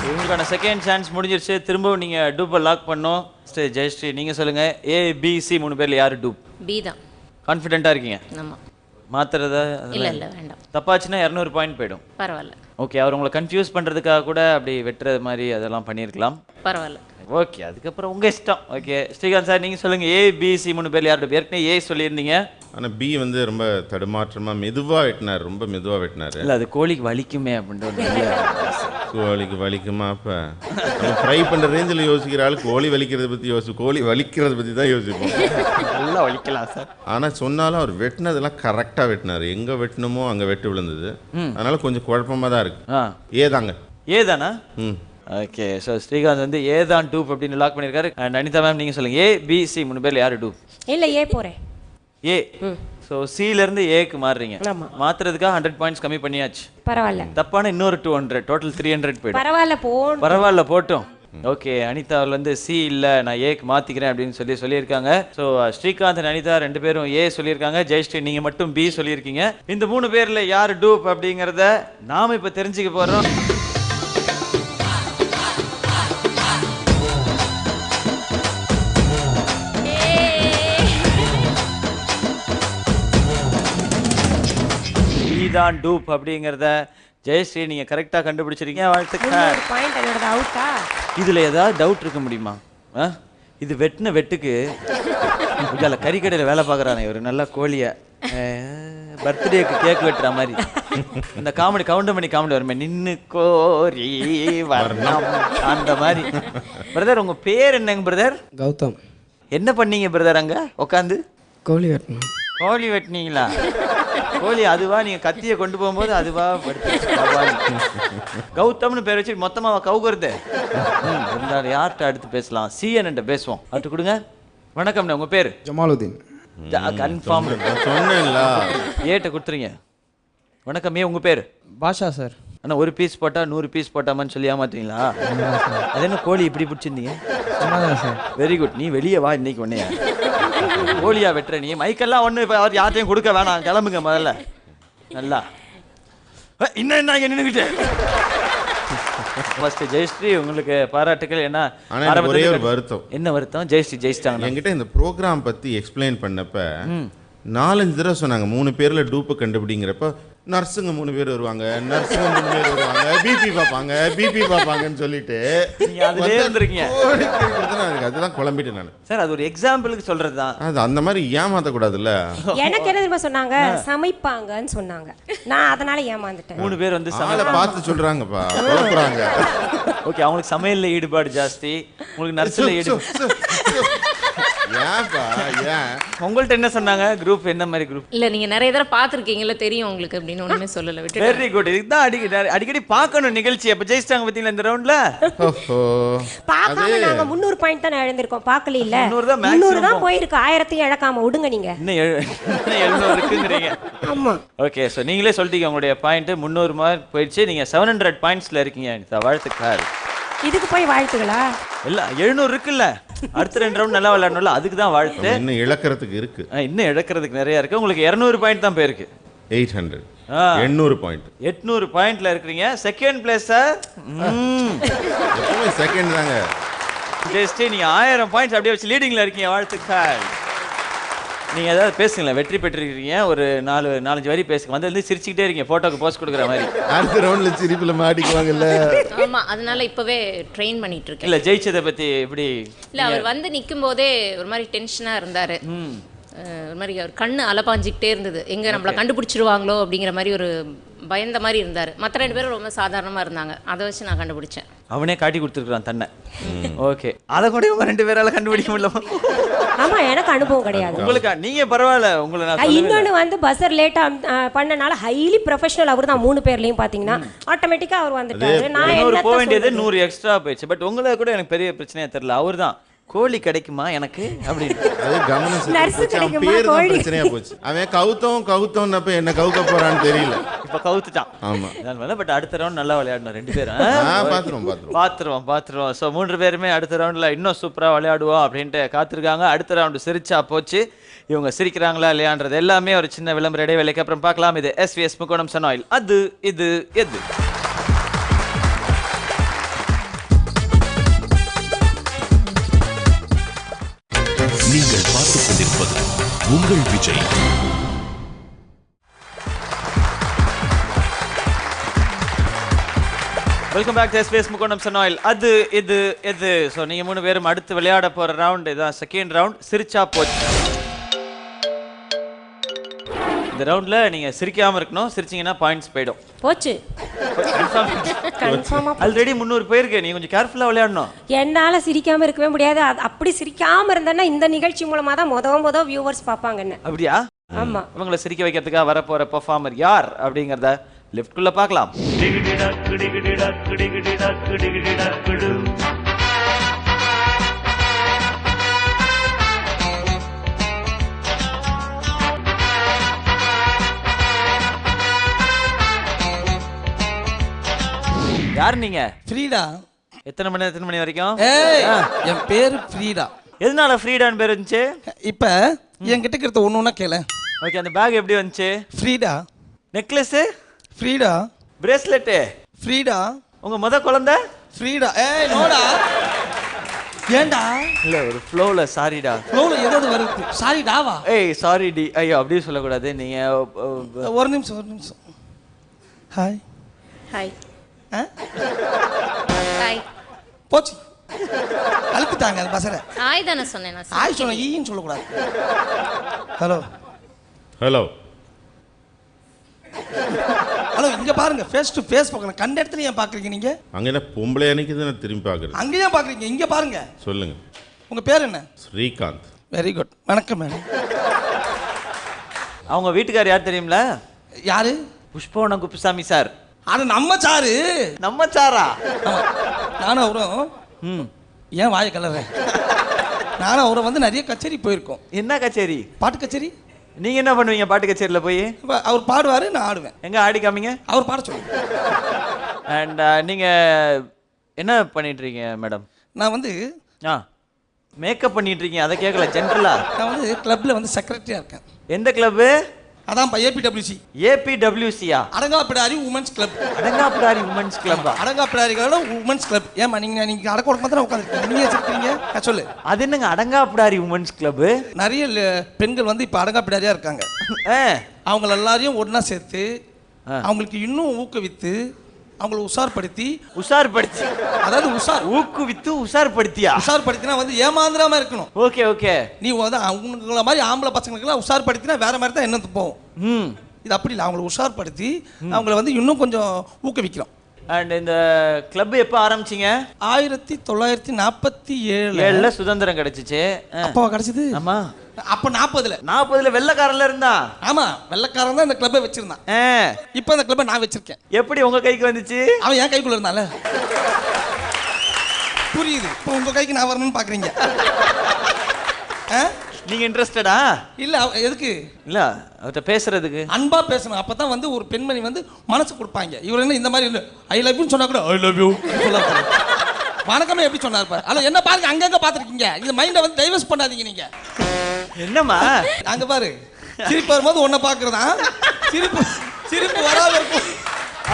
உங்களுக்கான செகண்ட் சான்ஸ் முடிஞ்சிருச்சு. திரும்பவும் நீங்க டூப்பை லாக் பண்ணோம். ஜெயஸ்ரீ நீங்க சொல்லுங்க, ABC 3 பேர்ல யாரு டூப்? பி தான். கான்ஃபிடென்ட்டா இருக்கீங்க? ஆமா. மாத்துறதா? இல்ல வேண்டாம். தப்பாச்சுன்னா 200 பாயிண்ட் போயிடும். பரவாயில்ல. ஓகே, அவர் உங்களை கன்ஃபியூஸ் பண்றதுக்காக கூட அப்படி வெட்டுறது மாதிரி அதெல்லாம் பண்ணியிருக்கலாம். பரவாயில்ல. ஓகே, அதுக்கப்புறம் உங்க இஷ்டம். ஓகே ஸ்ரீகாந்த் சார் நீங்க சொல்லுங்க, ABC 3 பேர்ல யாரு டூப்? ஏற்கனவே ஏ சொல்லியிருந்தீங்க. ஆனா பி வந்து ரொம்ப தடுமாற்றமா மெதுவா வெட்டினார், ரொம்ப மெதுவா வெட்டினாரு. இல்ல அது கோழிக்கு வலிக்குமே அப்படின்ட்டு. கோழிக்கு வலிக்குமா? அப்ப நம்ம ஃப்ரை பண்ற ரேஞ்சில் யோசிக்கிற ஆளு கோழி வலிக்கிறத பத்தி கோழி வலிக்கிறத பத்தி தான் யோசிப்போம். நல்லா வலிக்கலாம் சார். ஆனா சொன்னாலும் அவர் வெட்டினதெல்லாம் கரெக்டா வெட்டினாரு. எங்க வெட்டணுமோ அங்க வெட்டு விழுந்தது. அதனால கொஞ்சம் குழப்பமா தான் இருக்கு. ஏதாங்க ஏதானா? ஓகே, ஸோ ஸ்ரீகாந்த் வந்து ஏதான் டூப் அப்படின்னு லாக் பண்ணியிருக்காரு. அண்ட் அனிதா மேம் நீங்கள் சொல்லுங்கள், ABC 3 பேர்ல யாரு டூப்? இல்லை ஏ போகிறேன். ஏ. ஸோ சிலேருந்து ஏக்கு மாறுறீங்க. மாற்றுறதுக்காக 100 பாயிண்ட்ஸ் கம்மி பண்ணியாச்சு. பரவாயில்ல. தப்பான இன்னொரு 200, டோட்டல் 300 போய்டும். பரவாயில்ல போட்டோம். ஓகே, அனிதா வந்து சி இல்லை நான் ஏக்கு மாற்றிக்கிறேன் அப்படின்னு சொல்லியிருக்காங்க. ஸோ ஸ்ரீகாந்த் அனிதா 2 பேரும் ஏ சொல்லியிருக்காங்க. ஜெயஸ்ரீ நீங்கள் மட்டும் பி சொல்லியிருக்கீங்க. இந்த 3 பேரில் யார் டூப் அப்படிங்கிறத நாம் இப்போ தெரிஞ்சுக்க போகிறோம். தான் டூப் அப்படிங்கறத ஜெயஸ்ரீ நீங்க கரெக்டா கண்டுபிடிச்சிருக்கீங்க. வாழ்த்துக்கள். இதுல ஏதாவது டவுட் இருக்க முடியுமா? இது வெட்டின வெட்டுக்கு இதில் கறிக்கடையில் வேலை பார்க்குறாங்க ஒரு நல்ல கோழியை பர்த்டேக்கு கேக் வெட்டுற மாதிரி இந்த காமெடி கவுண்டமணி காமெடி வருமே, நின்று கோரி வர்ணம் அந்த மாதிரி. பிரதர் உங்க பேர் என்னங்க பிரதர்? கௌதம். என்ன பண்ணீங்க பிரதர் அங்க உட்காந்து? கோழி வெட்டணும். கோழி வெட்டினீங்களா? கோழி அதுவா? நீங்க கத்தியை கொண்டு போகும்போது அதுவா கௌதம்னு பேர் வச்சு மொத்தமாக கவுகிறது. இருந்தாலும் யார்கிட்ட அடுத்து பேசலாம்? CNN பேசுவோம். அடுத்து கொடுங்க. வணக்கம், உங்க பேர்? ஜமாலுதீன். கன்ஃபார்ம் சொன்னேன்ல. ஏட்ட கொடுத்துறீங்க. வணக்கம், உங்க பேர்? பாஷா சார். ஆனால் ஒரு பீஸ் போட்டா 100 பீஸ் போட்டாமான்னு சொல்லி ஏமாத்தீங்களா? அது என்ன கோழி இப்படி பிடிச்சிருந்தீங்க? Sir very good. நீ வெளியே வா இன்னைக்கு. ஒன்னையா கோழியா வெட்டுற நீ? மைக்கெல்லாம் ஒன்று இப்போ அவர் யார்ட்டையும் கொடுக்க வேணாம், கிளம்புங்க முதல்ல. நல்லா இன்னும் என்ன நின்றுக்கிட்டு. ஃபர்ஸ்ட் ஜெயஸ்ரீ உங்களுக்கு பாராட்டுக்கள். என்ன ஒரே ஒரு வருத்தம். என்ன வருத்தம்? ஜெயஸ்ரீ ஜெயிச்சிட்டாங்க. என்கிட்ட இந்த ப்ரோக்ராம் பத்தி எக்ஸ்பிளைன் பண்ணப்ப 4-5 தடவை சொன்னாங்க 3 பேர்ல டூப்பு கண்டுபிடிங்கிறப்ப நர்ஸுங்க 3 பேர் வருவாங்க, நர்ஸுங்க 3 பேர் வருவாங்க, பிபி பார்ப்பாங்கன்னு சொல்லிட்டு அதெல்லாம் குழம்பிட்டேன் நான். சார் அது ஒரு எக்ஸாம்பிளுக்கு சொல்றதுதான். அது அந்த மாதிரி ஏமாத்த கூடாதுல்ல. எனக்கு என்ன சொன்னாங்க, சமைப்பாங்கன்னு சொன்னாங்க. நான் அதனால ஏமாந்துட்டேன். 3 பேர் வந்து பார்த்து சொல்றாங்கப்பா, குழப்புறாங்க. ஓகே, அவங்களுக்கு சமையல்ல ஈடுபாடு ஜாஸ்தி, உங்களுக்கு நர்ஸ்ல ஈடுபாடு. ஏன்பா ஏன் உங்கள்ட்ட என்ன சொன்னாங்க? குரூப் என்ன மாதிரி குரூப்? இல்ல நீங்க நிறைய தடவை பார்த்துருக்கீங்கல்ல, தெரியும் உங்களுக்கு அப்படின்னு ஒண்ணுமே சொல்லல. விட்டு வெரி குட். இதுதான் அடிக்கடி பார்க்கணும் நிகழ்ச்சி. அப்ப ஜெயிச்சிட்டாங்க பாத்தீங்களா இந்த ரவுண்ட்ல? ஓஹோ பார்க்காம நாங்க 300 பாயிண்ட் தான் இழந்திருக்கோம். பார்க்கல இல்ல 300 தான் போயிருக்கு. 1000 இழக்காம விடுங்க நீங்க. இன்னும் 700 இருக்குங்கறீங்க. ஆமா. ஓகே, சோ நீங்களே சொல்லிட்டீங்க உங்களுடைய பாயிண்ட் 300 மார்க் போயிடுச்சு. நீங்க 700 பாயிண்ட்ஸ்ல இருக்கீங்க. வாழ்த்துக்கள். இதுக்கு போய் வாழ்த்துகளா? இல்ல 700 இருக்குல்ல, அடுத்த 2 ரவுண்ட் நல்லா விளையாடணும்ல, அதுக்கு தான் வாழ்த்து. இன்னும் இழக்கிறதுக்கு இருக்கு. இன்னும் இழக்கிறதுக்கு நிறைய இருக்கு. உங்களுக்கு 200 பாயிண்ட் தான் போயிருக்கு. 800 800 பாயிண்ட் 800 பாயிண்ட்ல இருக்கீங்க. Second place sir. எப்பவுமே செகண்ட் தாங்க. ஜஸ்ட் நீங்க 1000 பாயிண்ட்ஸ் அப்படியே வச்சு லீடிங்ல இருக்கீங்க. வாழ்த்துக்கள். நீங்க ஏதாவது பேசுங்களேன். வெற்றி பெற்றிருக்கீங்க. ஒரு 4-5 வரி பேசுங்க. வந்து சிரிச்சுக்கிட்டே இருக்கீங்க, போட்டோக்கு போஸ்ட் கொடுக்குற மாதிரி. அடுத்த ரவுண்ட்ல சிரிப்புல மாட்டிக்குவாங்கல்ல. ஆமா, அதனால இப்பவே ட்ரெயின் பண்ணிட்டு இருக்கேன். இல்ல ஜெயிச்சதை பத்தி எப்படி? இல்ல அவர் வந்து நிக்கும் போதே ஒரு மாதிரி டென்ஷனா இருந்தாரு. ஒரு மாதிரி அவர் கண்ணு அலப்பாஞ்சிக்கிட்டே இருந்தது. எங்க நம்மள கண்டுபிடிச்சிருவாங்களோ அப்படிங்கிற மாதிரி ஒரு பயந்த மாதிரி இருந்தாரு. மற்ற 2 பேரும் ரொம்ப சாதாரணமா இருந்தாங்க. அதை வச்சு நான் கண்டுபிடிச்சேன். அவனே காட்டி கொடுத்துருக்கான் தன்னை. ஓகே, அதை கூட இவங்க 2 பேரால கண்டுபிடிக்க முடியல. ஆமா, எனக்கு அனுபவம் கிடையாது. உங்களுக்கு நீங்க பரவாயில்ல. உங்களை நான் இன்னொன்னு வந்து பஸ்ஸர் லேட்டா பண்ணனால ஹைலி ப்ரொஃபஷனல். அவர் தான் 3 பேர்லயும் பாத்தீங்கன்னா ஆட்டோமேட்டிக்கா அவர் வந்துட்டாரு. நான் என்ன போக வேண்டியது 100 எக்ஸ்ட்ரா போயிடுச்சு. பட் உங்களை கூட எனக்கு பெரிய பிரச்சனையா தெரியல. அவர் தான் கோழி கிடைக்குமா எனக்கு அப்படின்னு. அது கவனம் நர்ஸ் கிடைக்குமா பேர் தான் கோழி? பிரச்சனையா போச்சு. அவன் கவுத்தோம்னப்ப என்ன கவுக்க போறான்னு தெரியல. இப்ப கவுத்துட்டான். ஆமா. பட் அடுத்த ரவுண்ட் நல்லா விளையாடணும் 2 பேரும். பாத்துருவோம். ஸோ 3 பேருமே அடுத்த ரவுண்ட்ல இன்னும் சூப்பரா விளையாடுவோம் அப்படின்ட்டு காத்திருக்காங்க. அடுத்த ரவுண்டு சிரிச்சா போச்சு. இவங்க சிரிக்கிறாங்களா இல்லையான்றது எல்லாமே ஒரு சின்ன விளம்பர இடைவேளைக்கு அப்புறம் பார்க்கலாம். இது எஸ்விஎஸ் முக்கோணம் சன்னாயில் அது இது எது. நீங்கள் பார்த்துக் கொண்டிருப்பது உங்கள் Vijay. Welcome back to SBS முக்கோணம் சன்னாயில் அது இது எது. ஸோ நீங்க 3 பேரும் அடுத்து விளையாட போற ரவுண்ட் இதான் செகண்ட் ரவுண்ட். சிரிச்சா போச்சு. இந்த ரவுண்ட்ல நீங்க சிரிக்காம இருக்கணும். சிரிச்சீங்கன்னா பாயிண்ட்ஸ் போயிடும். போச்சு. கன்ஃபார்மா ஆல்ரெடி 300 போயிருக்கு. நீங்க கொஞ்சம் கேர்ஃபுல்லா விளையாடணும். என்னால சிரிக்காம இருக்கவே முடியாது. அப்படி சிரிக்காம இருந்தேன்னா இந்த நிகழ்ச்சி மூலமா தான் முத வியூவர்ஸ் பார்ப்பாங்க என்ன. அப்படியா? ஆமா. இவங்களை சிரிக்க வைக்கிறதுக்காக வரப்போற பெர்ஃபார்மர் யார் அப்படிங்கறத லிஃப்ட்குள்ள பார்க்கலாம். யார் நீங்க? ஃப்ரீடா. எத்தனை மணி வரைக்கும்? என் பேரு ஃப்ரீடா. எதனால ஃப்ரீடான்னு பேர் இருந்துச்சு? இப்ப என்கிட்ட இருக்கிறத ஒண்ணு கேளு. ஓகே, அந்த பேக் எப்படி வந்துச்சு? ஃப்ரீடா. நெக்லஸ் ஃப்ரீடா. பிரேஸ்லெட் ஃப்ரீடா. உங்க முத குழந்தை ஃப்ரீடா. ஏய் நோடா. ஏண்டா? இல்ல ஒரு ஃப்ளோல சாரிடா. ஃப்ளோல ஏதாவது வருது. சாரி டாவா. ஏய் சாரி டி. ஐயோ அப்படியே சொல்லக்கூடாது. நீங்க ஒரு நிமிஷம். ஹாய். ஹாய். ஹாய். போச்சு. அழுத்துட்டாங்க அது பசரை. ஹாய் தானே சொன்னேன் நான். ஹாய் சொன்ன ஈன்னு சொல்லக்கூடாது. ஹலோ. ஹலோ, இங்க பாருங்க. ஃபேஸ் டு ஃபேஸ் பார்க்கணும். கண்ட இடத்துல ஏன் பாக்குறீங்க நீங்க? அங்க என்ன பொம்பளை அன்னைக்கு திரும்பி பாக்குறது. அங்க ஏன் பாக்குறீங்க? இங்க பாருங்க. சொல்லுங்க. உங்க பேர் என்ன? ஸ்ரீகாந்த். Very good. வணக்கம் மேடம். அவங்க வீட்டுக்காரர் யார் தெரியுங்களா? யாரு? புஷ்பவனம் குப்புசாமி சார். அது நம்ம சாரு. நம்ம சாரா? நானும் அவரும் ஏன் வாயை கலறேன். நானும் அவரை வந்து நிறைய கச்சேரி போயிருக்கோம். என்ன கச்சேரி? பாட்டு கச்சேரி. நீங்க என்ன பண்ணுவீங்க பாட்டு கச்சேரியில போய்? அவர் பாடுவாரு, நான் ஆடுவேன். எங்க ஆடி காமிங்க. அவர் பாட சொல்லுங்க. அண்ட் நீங்க என்ன பண்ணிட்டு இருக்கீங்க மேடம்? நான் வந்து மேக்கப் பண்ணிட்டு இருக்கீங்க. அதை கேட்கல. ஜென்ரலா நான் வந்து கிளப்ல வந்து செக்ரட்டரியா இருக்கேன். எந்த கிளப்? அதான் ஏபிடபிள்யூசி. ஏபிடபிள்யூசியா? அடங்காப்பிடாரி உமன்ஸ் கிளப். அடங்காப்பிடாரி உமன்ஸ் கிளப்பா? அடங்காப்பிடாரிகளோட உமன்ஸ் கிளப். ஏமா நீங்க அடக்க உடம்பு தான் உட்காந்துருக்கீங்க. நீங்க வச்சிருக்கீங்க. சொல்லு. அது என்னங்க அடங்காப்பிடாரி உமன்ஸ் கிளப்? நிறைய பெண்கள் வந்து இப்ப அடங்காப்பிடாரியா இருக்காங்க. அவங்க எல்லாரையும் ஒண்ணா சேர்த்து அவங்களுக்கு இன்னும் ஊக்குவித்து அவங்களை உஷார்படுத்தி அதாவது ஊக்குவித்து உஷார்படுத்தினா வந்து ஏமாந்திராம இருக்கணும். ஓகே. நீ வந்து அவங்கள மாதிரி ஆம்பளை பசங்களுக்கெல்லாம் உஷார்படுத்தினா வேற மாதிரி தான் என்ன போகும். இது அப்படி இல்லை. அவங்களை உஷார்படுத்தி அவங்கள வந்து இன்னும் கொஞ்சம் ஊக்குவிக்கிறோம். அண்ட் இந்த கிளப் எப்போ ஆரம்பிச்சீங்க? 1947 சுதந்திரம் கிடைச்சிச்சு. அப்போ கிடைச்சது. ஆமா. அப்ப 40ல வெள்ளைக்காரன்ல இருந்தா. ஆமா, வெள்ளைக்காரன் தான் இந்த கிளப்பை வச்சிருந்தான். இப்போ இந்த கிளப்பை நான் வச்சிருக்கேன். எப்படி உங்க கைக்கு வந்துச்சு? அவன் என் கைக்குள்ள இருந்தால. புரியுது. இப்போ உங்க கைக்கு நான் வரணும்னு பாக்குறீங்க. நீங்க இன்ட்ரெஸ்டடா? இல்ல. எதுக்கு? இல்ல, அவர்கிட்ட பேசுறதுக்கு. அன்பா பேசணும். அப்பதான் வந்து ஒரு பெண்மணி வந்து மனசு கொடுப்பாங்க. இவர் என்ன இந்த மாதிரி ஐ லவ் யூன்னு சொன்னா கூட ஐ லவ் யூ சொல்ல வணக்கமே எப்படி சொன்னார் பாரு. அல்ல என்ன பாருங்க, அங்கங்க பாத்துருக்கீங்க. இந்த மைண்டை வந்து டைவர்ஸ் பண்ணாதீங்க நீங்க. என்னம்மா அங்க பாரு, சிரிப்பு வரும்போது ஒன்ன பாக்குறதா, சிரிப்பு வராம இருக்கும்.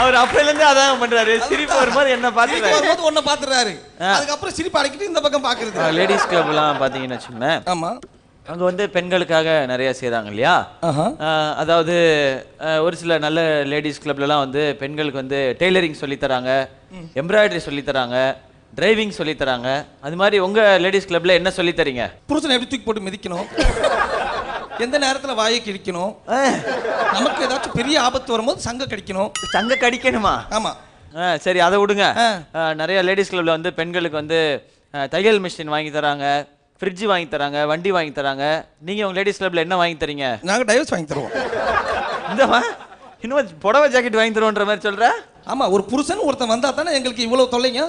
அவர் அப்பையில இருந்து அதான் பண்றாரு. சிரிப்பு வரும்போது என்ன பாத்துறாரு, ஒன்ன பாத்துறாரு. அதுக்கப்புறம் சிரிப்பு அடக்கிட்டு இந்த பக்கம் பாக்குறது. லேடிஸ் கிளப் எல்லாம் பாத்தீங்கன்னு வச்சுக்கோங்க. ஆமா, அங்க வந்து பெண்களுக்காக நிறைய செய்றாங்க இல்லையா? அதாவது ஒரு சில நல்ல லேடிஸ் கிளப்லலாம் வந்து பெண்களுக்கு வந்து டெய்லரிங் சொல்லி தராங்க, எம்ப்ராய்டரி சொல்லி தராங்க, டிரைவிங் சொல்லி தராங்க. அது மாதிரி உங்க லேடிஸ் கிளப்ல என்ன சொல்லி தரீங்க? புருஷனை எப்படி தூக்கி போட்டு மிதிக்கணும், எந்த நேரத்துல வாயை கிழிக்கணும், நமக்கு ஏதாச்சும் பெரிய ஆபத்து வரும்போது சங்க கடிக்கணும். சங்க கடிக்கணுமா? ஆமா. சரி, அதை விடுங்க. நிறைய லேடிஸ் கிளப்ல வந்து பெண்களுக்கு வந்து தையல் மிஷின் வாங்கி தராங்க, ஃப்ரிட்ஜ் வாங்கி தராங்க, வண்டி வாங்கி தராங்க. நீங்க உங்க லேடிஸ் கிளப்ல என்ன வாங்கி தரீங்க? நாங்க டைவர்ஸ் வாங்கி தருவோம். இந்தமா இன்னும் புடவை ஜாக்கெட் வாங்கி தருவோன்ற மாதிரி சொல்ற? ஆமா, ஒரு புருஷன் ஒருத்தன் வந்தா தானே எங்களுக்கு இவ்வளவு தொல்லைங்க.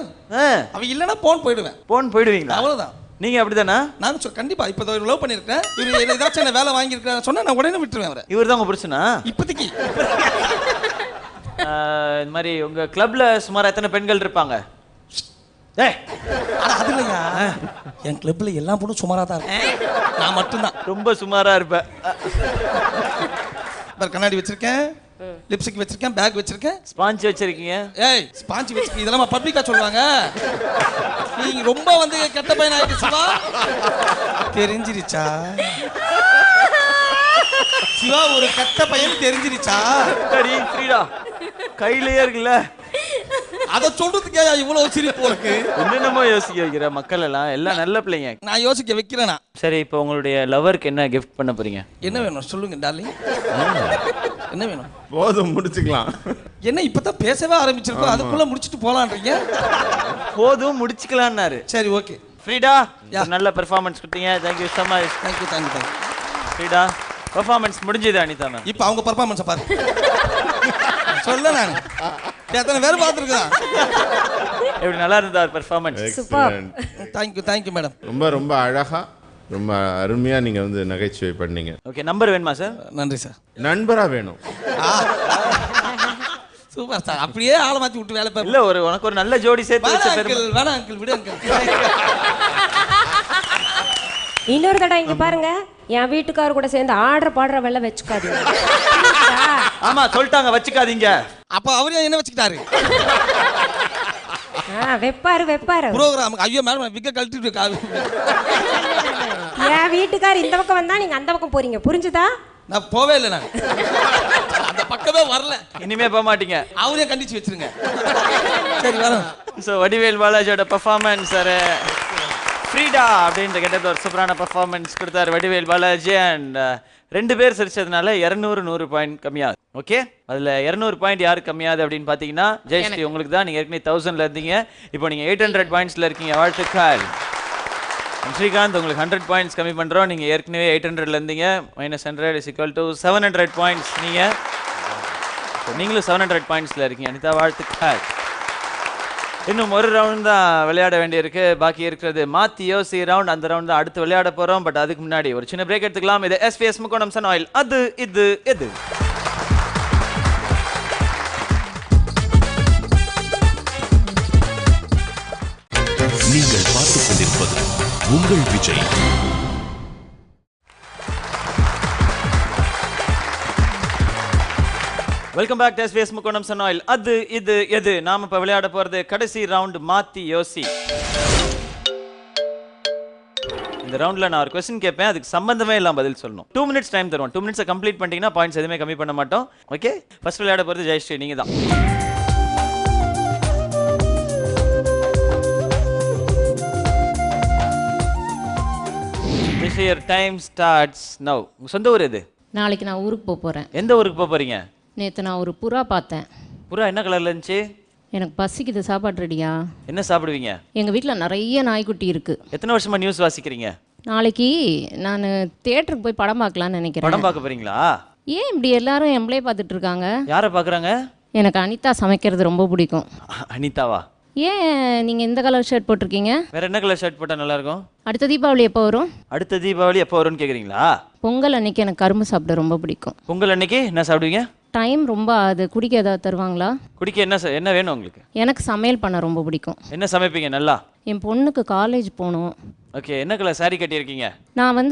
அவன் இல்லைன்னா போன் போயிடுவேன். போன் போயிடுவீங்களா? அவ்வளவுதான். நீங்க அப்படிதானா? நான் கண்டிப்பா இப்ப லவ் பண்ணிருக்கேன். இவர் ஏதாச்சும் என்ன வேலை வாங்கி இருக்கேன் சொன்னா நான் உடனே விட்டுருவேன் அவரை. இவர் தான் உங்க புருஷனா? இப்போதைக்கு. இந்த மாதிரி உங்க கிளப்ல சுமார் எத்தனை பெண்கள் இருப்பாங்க? அது இல்லையா, என் கிளப்ல எல்லா பொண்ணும் சுமாரா தான் இருக்கு. நான் மட்டும்தான் ரொம்ப சுமாரா இருப்பேன். கண்ணாடி வச்சிருக்கேன், லிப்ஸ்டிக் வச்சிருக்கேன், பேக் வச்சிருக்கேன், ஸ்பாஞ்ச் வச்சிருக்கீங்க. ஸ்பாஞ்ச் வச்சிருக்கீங்க. இதெல்லாம் பப்ளிக்கா சொல்லுவாங்க. நீங்க ரொம்ப வந்து கெட்ட பையன் ஆயிட்டு சிவா. தெரிஞ்சிருச்சா சிவா, ஒரு கெட்ட பையன் தெரிஞ்சிருச்சா? சரி, ஃப்ரீடா கையிலேயே இருக்குல்ல, அத சொல்றதுக்கே இவ்வளவு சிரிப்பு உனக்கு? என்னென்னமோ யோசிக்க வைக்கிற மக்கள் எல்லாம் நல்ல பிள்ளைங்க. நான் யோசிக்க வைக்கிறேனா? சரி, இப்போ உங்களுடைய லவருக்கு என்ன கிஃப்ட் பண்ண போறீங்க? என்ன வேணும் சொல்லுங்க டார்லிங். என்ன வேணும்? போதும், முடிச்சுக்கலாம். என்ன இப்பதான் பேசவே ஆரம்பிச்சிருக்கோம், அதுக்குள்ள முடிச்சிட்டு போலான்றீங்க? போதும், முடிச்சுக்கலாம்னாரு. சரி, ஓகே. ஃப்ரீடா, நல்ல பெர்ஃபார்மன்ஸ் கொடுத்தீங்க. Thank you so much. Thank you. Freeda, performance முடிஞ்சது அனிதா மேம். இப்போ அவங்க பெர்ஃபார்மன்ஸை பாரு. சொல்ல நான் எத்தனை பேர் பார்த்துருக்கேன். எப்படி நல்லா இருந்தா பெர்ஃபார்மன்ஸ்? சூப்பர். Thank you madam. ரொம்ப ரொம்ப அழகா, ரொம்ப அருமையா நீங்க வந்து நகைச்சுவை பண்ணீங்க. ஓகே, நம்பர் வேணுமா சார்? நன்றி சார். நண்பரா வேணும். Super sir. அப்படியே ஆளை மாத்தி விட்டு வேலை இல்ல, உனக்கு ஒரு நல்ல ஜோடி சேர்த்து வச்ச பெருமை. வேணாம் அங்கிள், விடு அங்கிள். இன்னொரு தடவை இங்க பாருங்க, என் வீட்டுக்காரர் கூட சேர்ந்து ஆடுற பாடுற வெள்ள வச்சுக்காதீங்க. ஆமா, சொல்லிட்டாங்க வச்சுக்காதீங்க. அப்ப அவரே என்ன வச்சுக்கிட்டாரு? வெப்பாரு ப்ரோகிராம். ஐயோ மேடம், விக்க கழட்டிட்டு. என் வீட்டுக்காரர் இந்த பக்கம் வந்தா நீங்க அந்த பக்கம் போறீங்க, புரிஞ்சுதா? நான் போவே இல்லை, நான் அந்த பக்கமே வரல. இனிமே போக மாட்டீங்க. அவரே கண்டிச்சு வச்சிருங்க. சரி, வரோம். ஸோ வடிவேல் பாலாஜியோட பெர்ஃபார்மன்ஸ் சார் ஃப்ரீடா அப்படின்ற கேட்டது ஒரு சூப்பரான பெர்ஃபார்மன்ஸ் கொடுத்தாரு வடிவேல் பாலாஜி. அண்ட் 2 பேர் சிரிச்சதுனால 200 பாயிண்ட் கம்மியாகுது. ஓகே, அதில் 200 பாயிண்ட் யாரு கம்மியாது அப்படின்னு பார்த்தீங்கன்னா ஜெயஸ்ரீ உங்களுக்கு தான். நீங்கள் ஏற்கனவே 1000ல இருந்தீங்க, இப்போ நீங்கள் 800 பாயிண்ட்ஸில் இருக்கீங்க. வாழ்த்துக்கள். ஸ்ரீகாந்த், உங்களுக்கு 100 பாயிண்ட்ஸ் கம்மி பண்ணுறோம். நீங்கள் ஏற்கனவே 800ல இருந்தீங்க. -100 = 700 பாயிண்ட்ஸ். நீங்களும் 700 பாயிண்ட்ஸில் இருக்கீங்க. அனிதா, வாழ்த்துக்கள். இன்னும் ஒரு ரவுண்ட் தான் விளையாட வேண்டியிருக்கு. பாக்கி இருக்கிறது மாத்தி யோசி ரவுண்ட். அந்த ரவுண்ட் தான் அடுத்து விளையாட போறோம். பட் அதுக்கு முன்னாடி ஒரு சின்ன பிரேக் எடுத்துக்கலாம். இது SVS முக்கோணம் சன் ஆயில். அது இது எது? நீங்கள் பார்த்துக் கொண்டிருப்பது உங்கள் Vijay. Welcome back to SVS முக்கோணம் சன் ஆயில். அது இது எது? நாம இப்ப விளையாட போறது கடைசி ரவுண்ட், மாத்தி யோசி. இந்த ரவுண்ட்ல நான் ஒரு क्वेश्चन கேட்பேன், அதுக்கு சம்பந்தமே இல்லாம பதில் சொல்லணும். 2 மினிட்ஸ் டைம் தருவோம். 2 மினிட்ஸ் கம்ப்ளீட் பண்ணிட்டீங்கன்னா பாயிண்ட்ஸ் எதுவுமே கம்மி பண்ண மாட்டோம். ஓகே, ஃபர்ஸ்ட் விளையாட போறது ஜெயஸ்ரீ, நீங்க தான். Your time starts now. உங்க சொந்த ஊர் எது? நாளைக்கு நான் ஊருக்கு போக போகிறேன். எந்த ஊருக்கு போக போறீங்க? நேற்று நான் ஒரு புறா பார்த்தேன். புறா என்ன கலர்ல இருந்துச்சு? எனக்கு பசிக்குது, சாப்பாடு ரெடியா? என்ன சாப்பிடுவீங்க? எங்கள் வீட்டில் நிறைய நாய்க்குட்டி இருக்குது. எத்தனை வருஷமா நியூஸ் வாசிக்கிறீங்க? நாளைக்கு நான் தியேட்டருக்கு போய் படம் பார்க்கலான்னு நினைக்கிறேன். படம் பார்க்க போறீங்களா? ஏன் இப்படி எல்லாரும் எம்பளே பார்த்துட்டு இருக்காங்க? யாரை பார்க்குறாங்க? எனக்கு அனிதா சமைக்கிறது ரொம்ப பிடிக்கும். அனிதாவா? ஏன் நீங்கள் இந்த கலர் ஷர்ட் போட்டிருக்கீங்க? வேற என்ன கலர் ஷர்ட் போட்டால் நல்லா இருக்கும்? அடுத்த தீபாவளி எப்போ வரும்? அடுத்த தீபாவளி எப்போ வரும்னு கேட்குறீங்களா? பொங்கல் அன்னைக்கு எனக்கு கரும்பு சாப்பிட ரொம்ப பிடிக்கும். பொங்கல் அன்னைக்கு என்ன சாப்பிடுவீங்க? டைம் ரொம்ப அது குடிக்க ஏதாவது தருவாங்களா? குடிக்க என்ன வேணும் உங்களுக்கு? எனக்கு சமையல் பண்ண ரொம்ப பிடிக்கும். என்ன சமைப்பீங்க நல்லா? என் பொண்ணுக்கு காலேஜ் போகணும். ஓகே, என்ன கலர் சாரி கட்டியிருக்கீங்க? நான்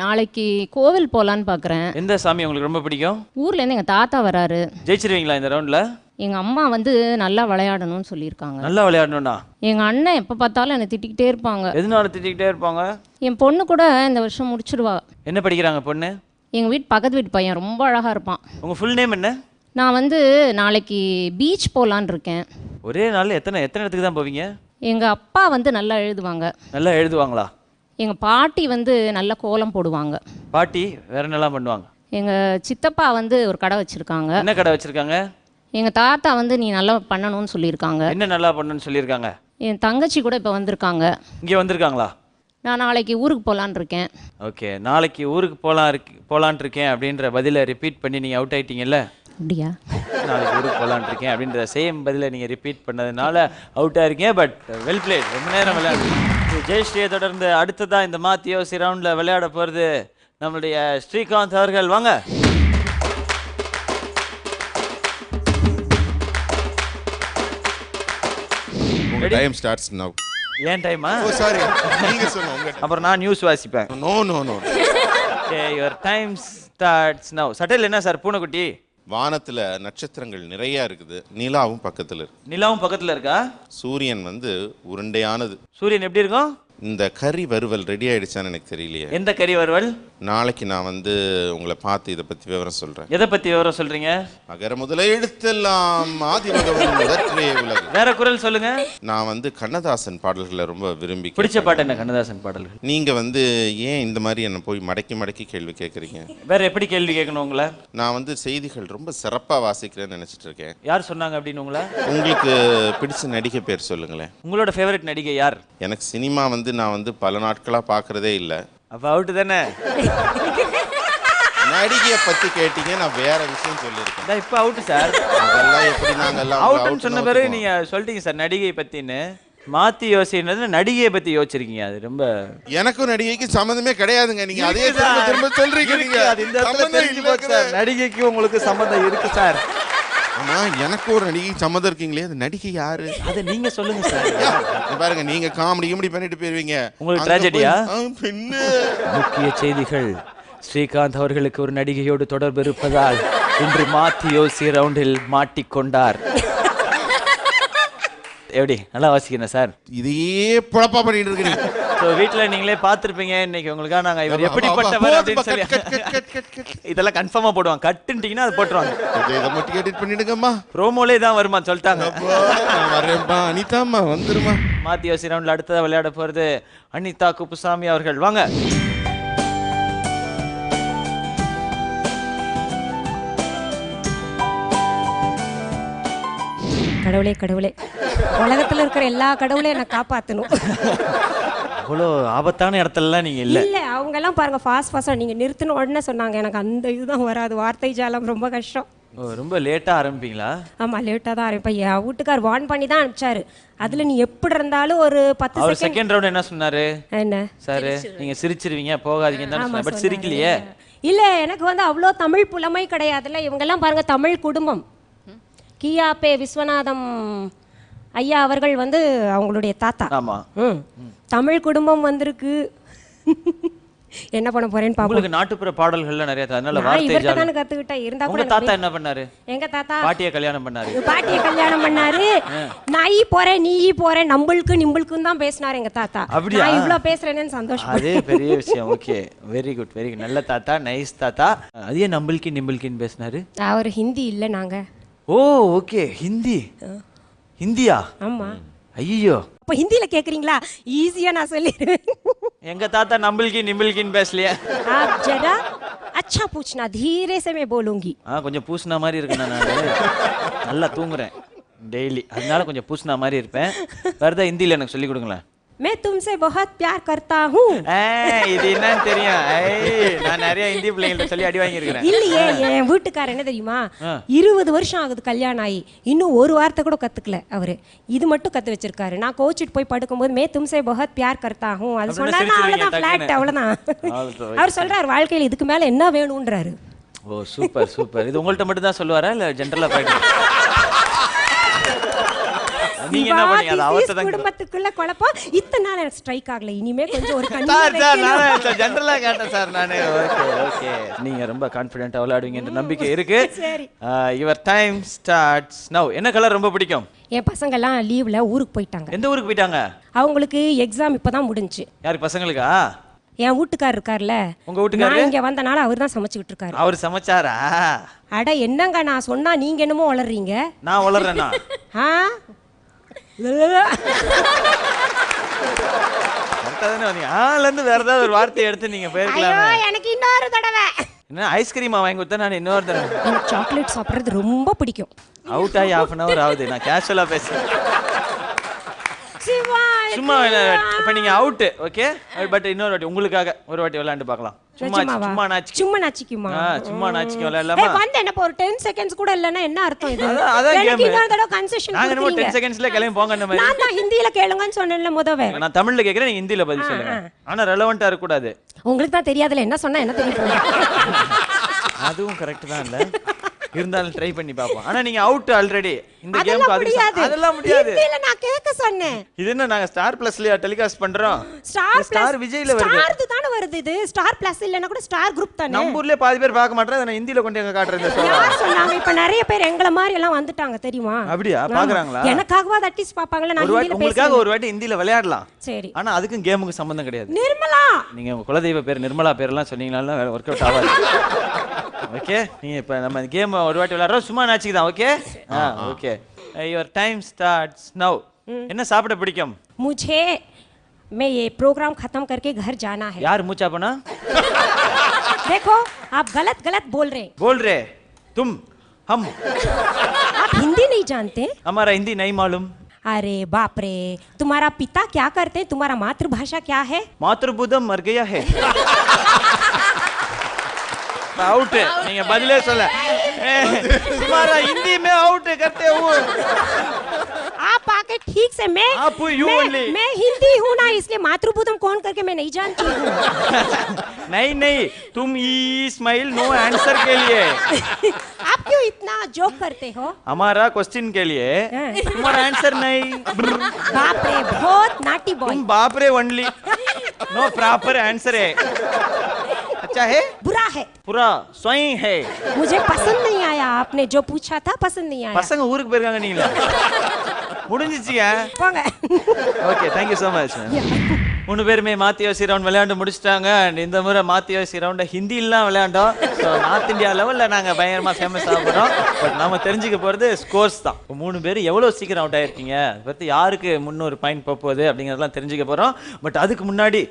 நாளைக்கு கோவில் போகலான்னு பார்க்குறேன். எந்த சாமி உங்களுக்கு ரொம்ப பிடிக்கும்? ஊர்லேருந்து எங்கள் தாத்தா வராரு. ஜெயிச்சிருவீங்களா இந்த ரவுண்டில்? எங்கள் அம்மா நல்லா விளையாடணும்னு சொல்லியிருக்காங்க. நல்லா விளையாடணும்னா? எங்கள் அண்ணன் எப்போ பார்த்தாலும் என்னை திட்டிக்கிட்டே இருப்பாங்க. எதனால திட்டிக்கிட்டே இருப்பாங்க? என் பொண்ணு கூட இந்த வருஷம் முடிச்சிடுவா. என்ன படிக்கிறாங்க பொண்ணு? எங்கள் வீட்டு பக்கத்து வீட்டு பையன் ரொம்ப அழகாக இருப்பான். உங்கள் ஃபுல் நேம் என்ன? நான் நாளைக்கு பீச் போகலான் இருக்கேன். ஒரே நாள் எத்தனை இடத்துக்கு தான் போவீங்க? எங்கள் அப்பா நல்லா எழுதுவாங்க. நல்லா எழுதுவாங்களா? எங்கள் பாட்டி நல்லா கோலம் போடுவாங்க. பாட்டி வேற என்னெல்லாம் பண்ணுவாங்க? எங்கள் சித்தப்பா ஒரு கடை வச்சுருக்காங்க. என்ன கடை வச்சுருக்காங்க? எங்கள் தாத்தா நீ நல்லா பண்ணணும்னு சொல்லியிருக்காங்க. என்ன நல்லா பண்ணணும்னு சொல்லியிருக்காங்க? என் தங்கச்சி கூட இப்போ வந்திருக்காங்க. இங்கே வந்திருக்காங்களா? நான் நாளைக்கு ஊருக்கு போகலான் இருக்கேன். ஓகே, நாளைக்கு ஊருக்கு போகலான் இருக்கேன் அப்படின்ற பதிலை ரிப்பீட் பண்ணி நீங்கள் அவுட் ஆயிட்டீங்கல்ல? அப்படியா? நாளைக்கு ஊருக்கு போகலான் இருக்கேன் அப்படின்ற சேம் பதிலை நீங்கள் ரிப்பீட் பண்ணதுனால அவுட் ஆயிருக்கீங்க. பட் வெல் பிளேட், ரொம்ப நேரம் விளையாடு. ஜெயஸ்ரீயை தொடர்ந்து அடுத்ததான் இந்த மாத்தி யோசி ரவுண்டில் விளையாட போகிறது நம்மளுடைய ஸ்ரீகாந்த் அவர்கள். வாங்க. டைம் ஸ்டார்ட்ஸ் நவ. ஏன் டைமா? ஓ சாரி, நீங்க சொல்லுங்க. அப்புறம் நான் நியூஸ் வாசிப்பேன். No no no. Okay, your time starts now. சட்டையில் என்ன சார்? பூனைக்குட்டி? வானத்துல நட்சத்திரங்கள் நிறைய இருக்குது. நிலாவும் பக்கத்துல இருக்கு. நிலாவும் பக்கத்துல இருக்கா? சூரியன் உருண்டையானது. சூரியன் எப்படி இருக்கும்? இந்த கறி வறுவல் ரெடி ஆயிடுச்சான்னு எனக்கு தெரியலையே. எந்த கறி வறுவல்? நாளைக்கு நான் உங்களை பார்த்து இதை பத்தி விவரம் சொல்றேன். எதை பத்தி விவரம் சொல்றீங்க? அகர முதல எழுத்தெல்லாம் ஆதி பகவன் முதற்றே உலகு. வேற குரல் சொல்லுங்க. நான் கண்ணதாசன் பாடல்களை ரொம்ப விரும்பி. பிடிச்ச பாட்டு என்ன கண்ணதாசன் பாடல்கள்? நீங்க ஏன் இந்த மாதிரி என்ன போய் மடக்கி கேள்வி கேட்குறீங்க? வேற எப்படி கேள்வி கேட்கணும் உங்களை? நான் செய்திகள் ரொம்ப சிறப்பா வாசிக்கிறேன்னு நினைச்சிட்டு இருக்கேன். யார் சொன்னாங்க அப்படின்னு உங்களை? உங்களுக்கு பிடிச்ச நடிகை பேர் சொல்லுங்களேன். உங்களோட ஃபேவரட் நடிகை யார்? எனக்கு சினிமா நான் பல நாட்களா பார்க்கறதே இல்லை. அப்ப அவுட் தானே? நடிகையை பத்தி கேட்டீங்க, நான் வேற விஷயம் சொல்லியிருக்கேன். இப்போ அவுட் சார். அதெல்லாம் எப்படி நாங்கெல்லாம் அவுட்னு சொன்ன பிறகு நீங்க சொல்லிட்டீங்க சார் நடிகை பத்தின்னு. மாத்தி யோசிக்கிறது நடிகையை பத்தி யோசிச்சிருக்கீங்க. அது ரொம்ப எனக்கும் நடிகைக்கு சம்மந்தமே கிடையாதுங்க. நீங்க அதே திரும்ப சொல்றீங்க. நீங்க அது இந்த இடத்துல தெரிஞ்சு போச்சு சார். நடிகைக்கு உங்களுக்கு சம்மந்தம் இருக்கு சார். ஆனா எனக்கு ஒரு நடிகை சம்மதம் இருக்கீங்களே, அது நடிகை யாரு? அதை நீங்க சொல்லுங்க சார். பாருங்க, நீங்க காமெடி பண்ணிட்டு போயிருவீங்க. உங்களுக்கு ட்ராஜடியா? முக்கிய செய்திகள். ஸ்ரீகாந்த் அவர்களுக்கு ஒரு நடிகையோடு தொடர்பு இருப்பதால் இன்று மாத்தி யோசி ரவுண்டில் மாட்டிக்கொண்டார். எப்படி நல்லா வாசிக்கிறேன் சார்? இதையே பொழப்பா பண்ணிட்டு இருக்கீங்க. ஸோ வீட்டில் நீங்களே பார்த்துருப்பீங்க. இன்னைக்கு உங்களுக்காக நாங்கள் இவர் எப்படிப்பட்டவர் அப்படின்னு சொல்லி இதெல்லாம் கன்ஃபார்மாக போடுவாங்க. கட்டுன்ட்டீங்கன்னா அது போட்டுருவாங்க. இதை மட்டும் எடிட் பண்ணிடுங்கம்மா. ப்ரோமோலே தான் வருமா சொல்லிட்டாங்க. வரேன்பா அனிதாம்மா, வந்துருமா. மாத்தி யோசி ரவுண்டில் அடுத்ததாக விளையாட போகிறது அனிதா குப்புசாமி அவர்கள். வாங்க. கடவுளே கடவுளே, உலகத்துல இருக்கிற எல்லா கடவுளையும் என்னை காப்பாற்றணும். அவ்வளோ ஆபத்தான இடத்துலலாம் நீங்கள் இல்லை. இல்லை, அவங்கெல்லாம் பாருங்க ஃபாஸ்ட்டாக நீங்கள் நிறுத்தின உடனே சொன்னாங்க. எனக்கு அந்த இதுதான் வராது. வார்த்தை ஜாலம் ரொம்ப கஷ்டம். ரொம்ப லேட்டாக ஆரம்பிப்பீங்களா? ஆமாம், லேட்டாக தான் ஆரம்பிப்பேன். என் வீட்டுக்கார் வார்ன் பண்ணி தான் அனுப்பிச்சாரு. அதில் நீ எப்படி இருந்தாலும் ஒரு 10 செகண்ட் ரவுண்ட் என்ன சொன்னாரு? என்ன சார், நீங்கள் சிரிச்சிருவீங்க போகாதீங்கன்னு தான் சொன்னார். பட் சிரிக்கலையே. இல்லை, எனக்கு அவ்வளோ தமிழ் புலமை கிடையாதுல்ல. இவங்கெல்லாம் பாருங்க தமிழ் குடும்பம். கியாபே விஸ்வநாதம் ஐயா அவர்கள் அவங்களுடைய தாத்தா. ஆமா, தமிழ் குடும்பம் வந்திருக்கு. என்ன பண்ண போறேன்னு பாப்போம். உங்களுக்கு நாட்டுப்புற பாடல்கள்ல நிறைய அதனால வார்த்தை ஜாலம் கத்துக்கிட்டேன். இருந்தா கூட உங்க தாத்தா என்ன பண்ணாரு? எங்க தாத்தா பாட்டியை கல்யாணம் பண்ணாரு. பாட்டியை கல்யாணம் பண்ணாரு. நான் போறேன் நீ போறேன் நம்பளுக்கு நிம்பளுக்குன்னு தான் பேசினாரு எங்க தாத்தா. நான் இவ்வளவு பேசுறேன்னு சந்தோஷம். அதே பெரிய விஷயம். Okay, very good very good. நல்ல தாத்தா, நைஸ் தாத்தா. அதே நம்பளுக்கு நிம்பளுக்குன்னு பேசினாரு. அவர் ஹிந்தி இல்ல நாங்க. ஓ ஓகே, ஹிந்தி. ஹிந்தியா? ஆமா. ஐயோ, அப்ப ஹிந்தில கேக்குறீங்களா? ஈஸியா நான் சொல்லிடுவேன். எங்க தாத்தா நம்பளுக்கு நிம்பளுக்குன்னு பேசலையே. आप जरा अच्छा पूछना, धीरे से मैं बोलूंगी. கொஞ்சம் பூசின மாதிரி இருக்கு. நான் நல்லா தூங்குறேன். டெய்லி, அதனால கொஞ்சம் பூசினா மாதிரி இருப்பேன். வேறதா ஹிந்தியில் எனக்கு சொல்லி கொடுங்களேன். मैं तुमसे बहुत प्यार करता हूँ. இது என்னன்னு தெரியும். நான் நிறைய ஹிந்தி பிள்ளைங்கள்ட்ட சொல்லி அடி வாங்கியிருக்கிறேன். இல்லையே, என் வீட்டுக்காரர் என்ன தெரியுமா, 20 வருஷம் ஆகுது கல்யாணம் ஆகி, இன்னும் ஒரு வார்த்தை கூட கத்துக்கல அவரு. இது மட்டும் கத்து வச்சிருக்காரு. நான் கோச்சிட்டு போய் படுக்கும்போது மே தும்சே பஹத் பியார் கர்த்தா ஹூ அது சொன்னாருன்னா அவ்வளவுதான், ஃபிளாட் அவ்வளவுதான். அவர் சொல்றாரு வாழ்க்கையில் இதுக்கு மேல என்ன வேணும்ன்றாரு. ஓ சூப்பர் சூப்பர். இது உங்கள்ட்ட மட்டும் தான் சொல்லுவாரா இல்ல ஜெனரலா போயிட்டு? நீங்க என்ன பண்ணீங்க? அது அவர்ட்ட தான். குடும்பத்துக்குள்ள குழப்பம் இத்தனை நாள் எனக்கு ஸ்ட்ரைக் ஆகல. இனிமே கொஞ்சம் ஒரு சார் நான் ஜெனரலா கேட்டேன் சார் நானே. Okay okay. நீங்க ரொம்ப கான்ஃபிடென்ட்டா விளையாடுவீங்கன்ற நம்பிக்கை இருக்கு. சரி. யுவர் டைம் ஸ்டார்ட்ஸ் நவ. என்ன கலர் ரொம்ப பிடிக்கும்? என் பசங்க எல்லாம் லீவ்ல ஊருக்கு போயிட்டாங்க. எந்த ஊருக்கு போயிட்டாங்க? அவங்களுக்கு எக்ஸாம் இப்பதான் முடிஞ்சு. யாருக்கு பசங்களுக்கா? என் வீட்டுக்காரர் இருக்கார்ல. உங்க வீட்டுக்காரர்? நான் இங்க வந்தனால அவர் தான் சமைச்சிட்டு இருக்காரு. அவர் சமைச்சாரா? அட என்னங்க நான் சொன்னா நீங்க என்னமோ வளர்றீங்க. நான் வளர்றேனா? ஆ இருந்து வேற ஏதாவது ஒரு வார்த்தை எடுத்து நீங்க போயிருக்கலாம். எனக்கு இன்னொரு தடவை என்ன ஐஸ்கிரீமா வாங்கி கொடுத்தா நான் இன்னொரு தடவை. எனக்கு சாக்லேட் சாப்பிடுறது ரொம்ப பிடிக்கும். அவுட் ஆகி ½ hour ஆகுது. நான் கேஷுவலா பேசுறேன். சும்மா இப்ப நீங்க அவுட். ஓகே, பட் இன்னொரு வாட்டி உங்களுக்காக ஒரு வாட்டி விளையாண்டு பார்க்கலாம். சும்மா நாச்சிக்கு. சும்மா நாச்சிக்குமா? சும்மா நாச்சிக்கு விளையாடலாமா? வந்து என்ன ஒரு 10 செகண்ட்ஸ் கூட இல்லனா என்ன அர்த்தம் இது? அதான் எனக்கு இன்னொரு தடவை கன்செஷன் நாங்க என்ன 10 செகண்ட்ஸ்ல கிளம்பி போங்கன்ற மாதிரி. நான் தான் ஹிந்தில கேளுங்கன்னு சொன்னேன்ல முதவே. நான் தமிழ்ல கேக்குறேன், நீங்க ஹிந்தில பதில் சொல்லுங்க. ஆனா ரெலவெண்டா இருக்க கூடாது. உங்களுக்கு தான் தெரியாதுல என்ன சொன்னா என்ன தெரியும். அதுவும் கரெக்ட் தான் இல்ல, இருந்தாலும் ட்ரை பண்ணி பாப்போம். ஆனா நீங்க அவுட் ஆல்ரெடி. இந்த கேம்க்கு அதெல்லாம் முடியாது. இல்ல நான் கேக்க சொன்னேன். இது என்ன நாங்க ஸ்டார் பிளஸ்ல டெலிகாஸ்ட் பண்றோம்? ஸ்டார் விஜய்ல வருது. ஸ்டார் தான வருது இது. ஸ்டார் பிளஸ் இல்லனா கூட ஸ்டார் குரூப் தானே. நம்ம ஊர்லயே பாதி பேர் பார்க்க மாட்டறாங்க. நான் ஹிந்தில கொண்டு எங்க காட்றேன் சொல்றேன். யார் சொன்னாங்க? இப்ப நிறைய பேர் எங்கள மாதிரி எல்லாம் வந்துட்டாங்க தெரியுமா? அப்படியே பாக்குறாங்களா? எனக்காகவா அட்லீஸ்ட் பாப்பாங்களா? நான் ஹிந்தில பேசுறேன். உங்களுக்காக ஒரு வாட்டி ஹிந்தில விளையாடலாம். சரி. ஆனா அதுக்கும் கேமுக்கு சம்பந்தம் கிடையாது. நிர்மலா. நீங்க உங்க குலதெய்வ பேர் நிர்மலா பேர்லாம் சொன்னீங்கனால வொர்க் அவுட் ஆகாது. ஓகே, நீங்க இப்ப நம்ம கேம் ஒரு வாட்டி விளையாடுறோம். சும்மா நாச்சிக்கு தான். Okay okay. Your time starts நவ. என்ன சாப்பிட பிடிக்கும்? मुझे मैं ये प्रोग्राम खत्म करके घर जाना है. यार मुझे अपना देखो आप गलत गलत बोल रहे तुम हम आप हिंदी नहीं जानते? हमारा हिंदी नहीं मालूम. अरे बाप रे, तुम्हारा पिता क्या करते हैं? तुम्हारा मातृभाषा क्या है? मातृभूतम मर गया है. आउट. நீங்க பதிலே சொல்ல. तुम्हारा हिंदी में आउट करते हो. आप आके ठीक से मैं हिंदी हूँ ना, इसलिए मातृभूतम कौन करके मैं नहीं जानती हूँ. नहीं तुम स्माइल नो आंसर के लिए. आप क्यों इतना जोक करते हो? हमारा क्वेश्चन के लिए. तुम्हारा आंसर नहीं. बाप रे, बहुत नाटी बॉय. तुम बाप रे ओनली. नो प्रॉपर आंसर है. अच्छा है? बुरा है. पूरा स्वयं है. मुझे पसंद नहीं आया. आपने जो पूछा था पसंद नहीं आया. பசங்க ஊருக்கு போயிருக்காங்க நீங்களா? முடிஞ்சிச்சியா? போங்க. Okay, thank you so much. மூணு பேருமே மாத்தி யோசி ரவுண்ட் விளையாண்டு முடிச்சிட்டாங்க. இந்த முறை மாத்தி யோசி ரவுண்ட ஹிந்திலாம் விளையாண்டோம். ஸோ நார்த் இந்தியா லெவலில் நாங்கள் பயங்கரமாக ஃபேமஸ் ஆக போகிறோம். பட் நம்ம தெரிஞ்சுக்க போகிறது ஸ்கோர்ஸ் தான். மூணு பேர் எவ்வளோ சீக்கிரம் அவுட் ஆகிருக்கீங்க, அதை பற்றி யாருக்கு 300 பாயிண்ட் போகுது அப்படிங்கிறதெல்லாம் தெரிஞ்சுக்க போகிறோம். பட் அதுக்கு முன்னாடி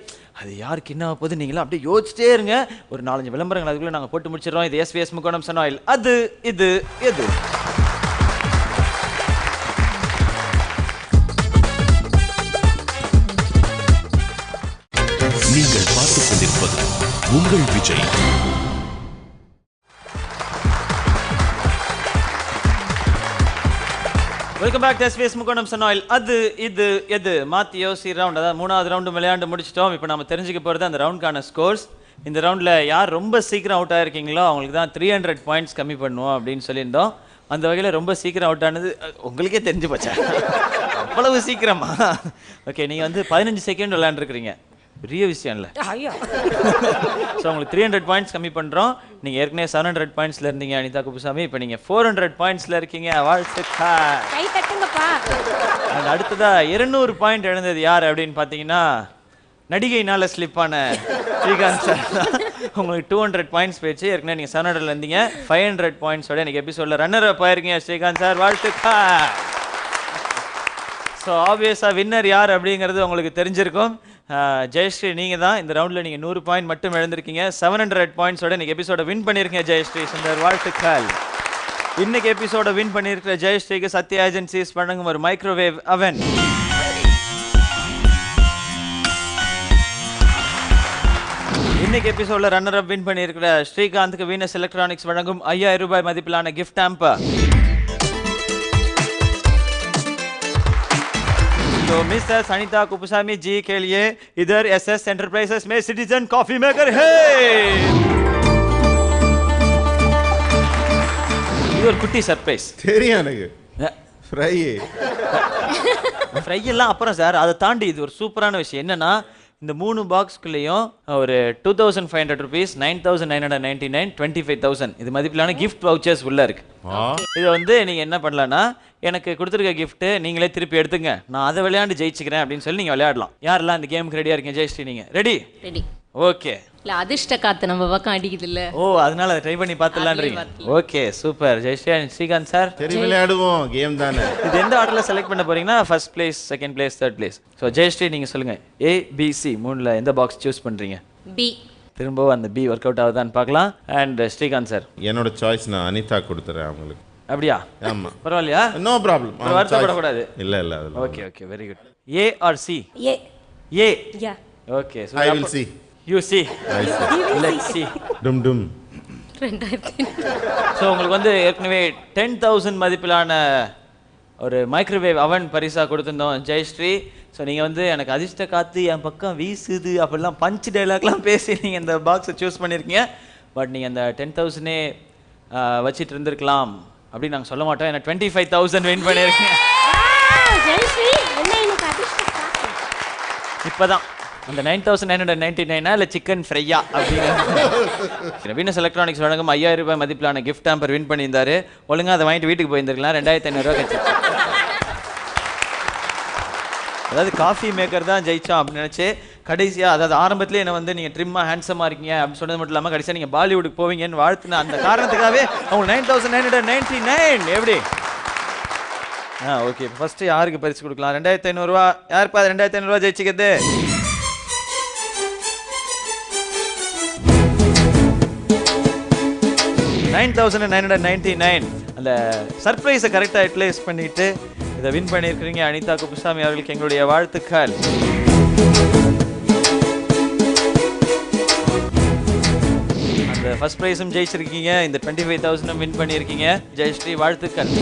அது யாருக்கு என்ன போகுது நீங்களும் அப்படியே யோசிச்சிட்டே இருங்க. ஒரு 4-5 விளம்பரங்கள் அதுக்குள்ளே நாங்கள் போட்டு முடிச்சிடறோம். இது எஸ்விஎஸ் முக்கோணம் சன் ஆயில். அது இது எது? நீங்கள் பார்த்துக் கொண்டிருப்பது உங்கள் Vijay. Welcome back to SVS முக்கோணம் சன் ஆயில். அது இது எது மாத்தி யோசி ரவுண்ட். அதாவது 3வது ரவுண்டு விளையாண்டு முடிச்சிட்டோம். இப்போ நம்ம தெரிஞ்சுக்க போகிறது அந்த ரவுண்டுக்கான ஸ்கோர்ஸ். இந்த ரவுண்டில் யார் ரொம்ப சீக்கிரம் அவுட் ஆகிருக்கீங்களோ அவங்களுக்கு தான் 300 பாயிண்ட்ஸ் கம்மி பண்ணுவோம் அப்படின்னு சொல்லியிருந்தோம். அந்த வகையில் ரொம்ப சீக்கிரம் அவுட் ஆனது உங்களுக்கே தெரிஞ்சு போச்சா? அவ்வளவு சீக்கிரமா? ஓகே, நீங்கள் வந்து 15 செகண்ட் விளையாண்டுருக்கிறீங்க. பெரிய விஷயம் இல்லை. ஸோ உங்களுக்கு 300 பாயிண்ட்ஸ் கம்மி பண்ணுறோம். நீங்கள் ஏற்கனவே 700 பாயிண்ட்ஸில் இருந்தீங்க அனிதா குப்புசாமி. இப்போ நீங்கள் 400 பாயிண்ட்ஸில் இருக்கீங்க. வாழ்த்துக்கள். கை தட்டுங்கப்பா. அது அடுத்ததாக 200 பாயிண்ட் எழுந்தது யார் அப்படின்னு பார்த்தீங்கன்னா நடிகைனால ஸ்லிப்பான ஸ்ரீகாந்த் சார் தான். உங்களுக்கு 200 பாயிண்ட்ஸ் போயிடுச்சு. ஏற்கனவே நீங்கள் 700 இருந்தீங்க. 500 பாயிண்ட்ஸோட எனக்கு எபிசோடில் ரன்னர் அப் ஆயிருக்கீங்க ஸ்ரீகாந்த் சார். வாழ்த்துக்கள். ஸோ ஆப்வியஸாக வின்னர் யார் அப்படிங்கிறது உங்களுக்கு தெரிஞ்சிருக்கும். ஜெயஸ்ரீ நீங்கள் தான். இந்த ரவுண்டில் நீங்கள் 100 பாயிண்ட் மட்டும் எழுந்திருக்கீங்க. 700 பாயிண்ட்ஸோட நீங்கள் எபிசோட வின் பண்ணியிருக்கீங்க ஜெயஸ்ரீ சுந்தர். வாழ்த்துக்கள். இன்னைக்கு எபிசோட வின் பண்ணியிருக்கிற ஜெயஸ்ரீக்கு சத்யா ஏஜென்சிஸ் வழங்கும் ஒரு மைக்ரோவேவ் அவன். இன்னைக்கு எபிசோட்ல ரன்னர் அப் வின் பண்ணியிருக்கிற ஸ்ரீகாந்துக்கு வீனஸ் எலக்ட்ரானிக்ஸ் வழங்கும் 5000 ரூபாய் மதிப்பிலான கிஃப்ட் ஹாம்பர். तो मिस्टर सनिता कुपुसामी जी के लिए इधर एसएस एंटरप्राइजेस में सिटीजन कॉफी मेकर है. இது ஒரு குட்டி சர்ப்ரைஸ். தெரியும் எனக்கு. ஃப்ரை ஃப்ரை எல்லாம் அப்புறம் சார், அதை தாண்டி இது ஒரு சூப்பரான விஷயம் என்னன்னா, இந்த 3 பாக்ஸ்குள்ளேயும் ஒரு 2500 rupees, 9999, 25000 இது மதிப்பிலான கிஃப்ட் வவுச்சர்ஸ் உள்ள இருக்கு. இது வந்து நீங்க என்ன பண்ணலாம்னா, எனக்கு கொடுத்துருக்க கிஃப்ட் நீங்களே திருப்பி எடுத்துங்க, நான் அதை விளையாண்டு ஜெயிச்சுக்கிறேன் அப்படின்னு சொல்லி நீங்க விளையாடலாம். யாரெல்லாம் இந்த கேமுக்கு ரெடியா இருக்கீங்க? ஜெயஸ்ரீ நீங்க ரெடி? ரெடி. ஓகே. இல்ல அதிர்ஷ்ட காத்து நம்ம பக்கம் அடிக்குது இல்ல. ஓ, அதனால அதை ட்ரை பண்ணி பார்த்துலான்றீங்க. Okay super. Jayashree and Srikanth sir சரி விளையாடுவோம், கேம் தானே. இது எந்த ஆர்டர்ல செலக்ட் பண்ண போறீங்கன்னா, first place, second place, third place. So Jayashree நீங்க சொல்லுங்க, A B C 3ல எந்த பாக்ஸ் சூஸ் பண்றீங்க? பி. திரும்பவும் அந்த பி ஒர்க் அவுட் ஆகுதான்னு பார்க்கலாம். அண்ட் ஸ்ரீகாந்த் சார் என்னோட சாய்ஸ் நான் அனிதா கொடுத்துறேன் அவங்களுக்கு. அப்படியா? ஆமா, பரவாயில்லையா? No problem. வருத்தப்படக்கூடாது. இல்ல இல்ல அதெல்லாம். Okay okay, very good. A or C? A A. Yeah okay. I will see. You see. I see. Let's see. டும் டும். 2000. ஸோ உங்களுக்கு வந்து ஏற்கனவே 10,000 மதிப்பிலான ஒரு மைக்ரோவேவ் அவன் பரிசா கொடுத்துருந்தோம் ஜெயஸ்ரீ. ஸோ நீங்கள் வந்து எனக்கு அதிர்ஷ்ட காத்து என் பக்கம் வீசுது அப்படிலாம் பஞ்ச் டைலாக்லாம் பேசி நீங்கள் இந்த பாக்ஸை சூஸ் பண்ணியிருக்கீங்க. பட் நீங்கள் அந்த 10,000 வச்சுட்டு இருந்திருக்கலாம் அப்படின்னு நாங்கள் சொல்ல மாட்டோம். ஏன்னா 25,000 வின் பண்ணியிருக்கீங்க. ஜெயஸ்ரீ என்ன எனக்கு அதிர்ஷ்டம். இப்போதான் அந்த 9999 இல்லை சிக்கன் ஃப்ரையா அப்படின்னு வீனஸ் எலக்ட்ரானிக்ஸ் வழங்கும் 5000 ரூபாய் மதிப்பிலான கிஃப்ட் ஹாம்பர் வின் பண்ணியிருந்தாரு. ஒழுங்காக அதை வாங்கிட்டு வீட்டுக்கு போயிருந்துருக்கலாம். 2500 ரூபா கட்சி. அதாவது காஃபி மேக்கர் தான் ஜெயிச்சோம் அப்படின்னு நினச்சி கடைசியாக, அதாவது ஆரம்பத்திலே என்ன வந்து நீங்கள் ட்ரிம்மாக ஹேண்ட்ஸமாக இருக்கீங்க அப்படின்னு சொன்னது மட்டும் இல்லாமல் கடைசியாக நீங்கள் பாலிவுட்டுக்கு போவீங்கன்னு வாழ்த்துன அந்த காரணத்துக்காகவே அவங்க 9999 எப்படி? ஓகே. ஃபர்ஸ்ட் யாருக்கு பரிசு கொடுக்கலாம்? 2500 ரூபா. யாருப்பா 2500 ரூபா ஜெயிச்சுக்கிறது? $9,999 அந்த சர்ப்ரைஸை கரெக்டாக யூட்டிலைஸ் பண்ணிட்டு இதை வின் பண்ணியிருக்கிறீங்க அனிதா குப்புசாமி அவர்களுக்கு எங்களுடைய வாழ்த்துக்கள். அந்த ஃபர்ஸ்ட் ப்ரைஸும் ஜெயிச்சிருக்கீங்க, இந்த 25,000 வின் பண்ணியிருக்கீங்க. ஜெயஸ்ரீ வாழ்த்துக்கள்.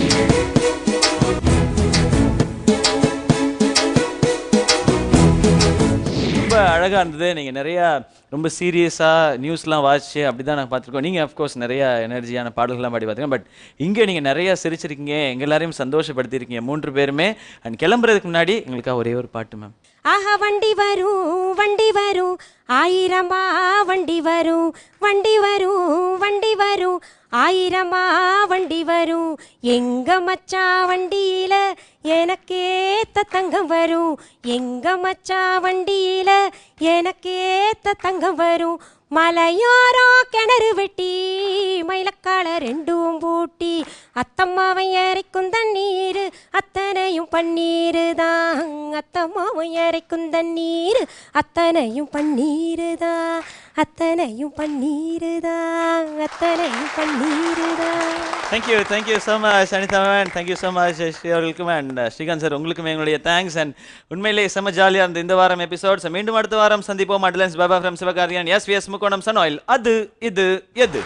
ரொம்ப அழகாக இருந்தது. நீங்கள் நிறையா ரொம்ப சீரியஸாக நியூஸ்லாம் வாட்ச்சு அப்படி தான் நாங்கள் பார்த்துருக்கோம். நீங்கள் அஃப்கோர்ஸ் நிறையா எனர்ஜியான பாடல்கள்லாம் பாடி பார்த்துருக்கோம். பட் இங்கே நீங்கள் நிறையா சிரிச்சிருக்கீங்க, எங்கள் எல்லாரையும் சந்தோஷப்படுத்தியிருக்கீங்க 3 பேருமே. அண்ட் கிளம்புறதுக்கு முன்னாடி எங்களுக்காக ஒரே ஒரு பாட்டு மேம். ஆஹா வண்டி வரும் 1000 வண்டி வரும், வண்டி வரும், வண்டி வரும், 1000 வண்டி வரும், எங்க மச்சா வண்டியில எனக்கேத்த தங்கம் வரும், எங்க மச்சா வண்டியில எனக்கேத்த தங்கம் வரும், மலையோரோ கிணறு வெட்டி மயிலக்கால 2 பூட்டி, அத்தம்மாவை இறைக்கும் தண்ணீர் அத்தனையும் பன்னீரு தான், அத்தம்மாவை இறைக்கும் தண்ணீர் அத்தனையும் பன்னீரு தான், அத்தனையும் பன்னீரு தான், அத்தனையும் பன்னீரு தான். Thank you so much Anitha ma'am. Thank you so much Sri அவர்களுக்கும் அண்ட் ஸ்ரீகாந்த் சார் உங்களுக்குமே எங்களுடைய தேங்க்ஸ். அண்ட் உண்மையிலே செம்ம ஜாலியாக இருந்த இந்த வாரம் எபிசோட்ஸ். மீண்டும் அடுத்த வாரம் சந்திப்போம். அட்லன்ஸ் பாபா ஃப்ரம் சிவகாரியன், SVS முக்கோணம் சன் ஆயில். அது இது எது.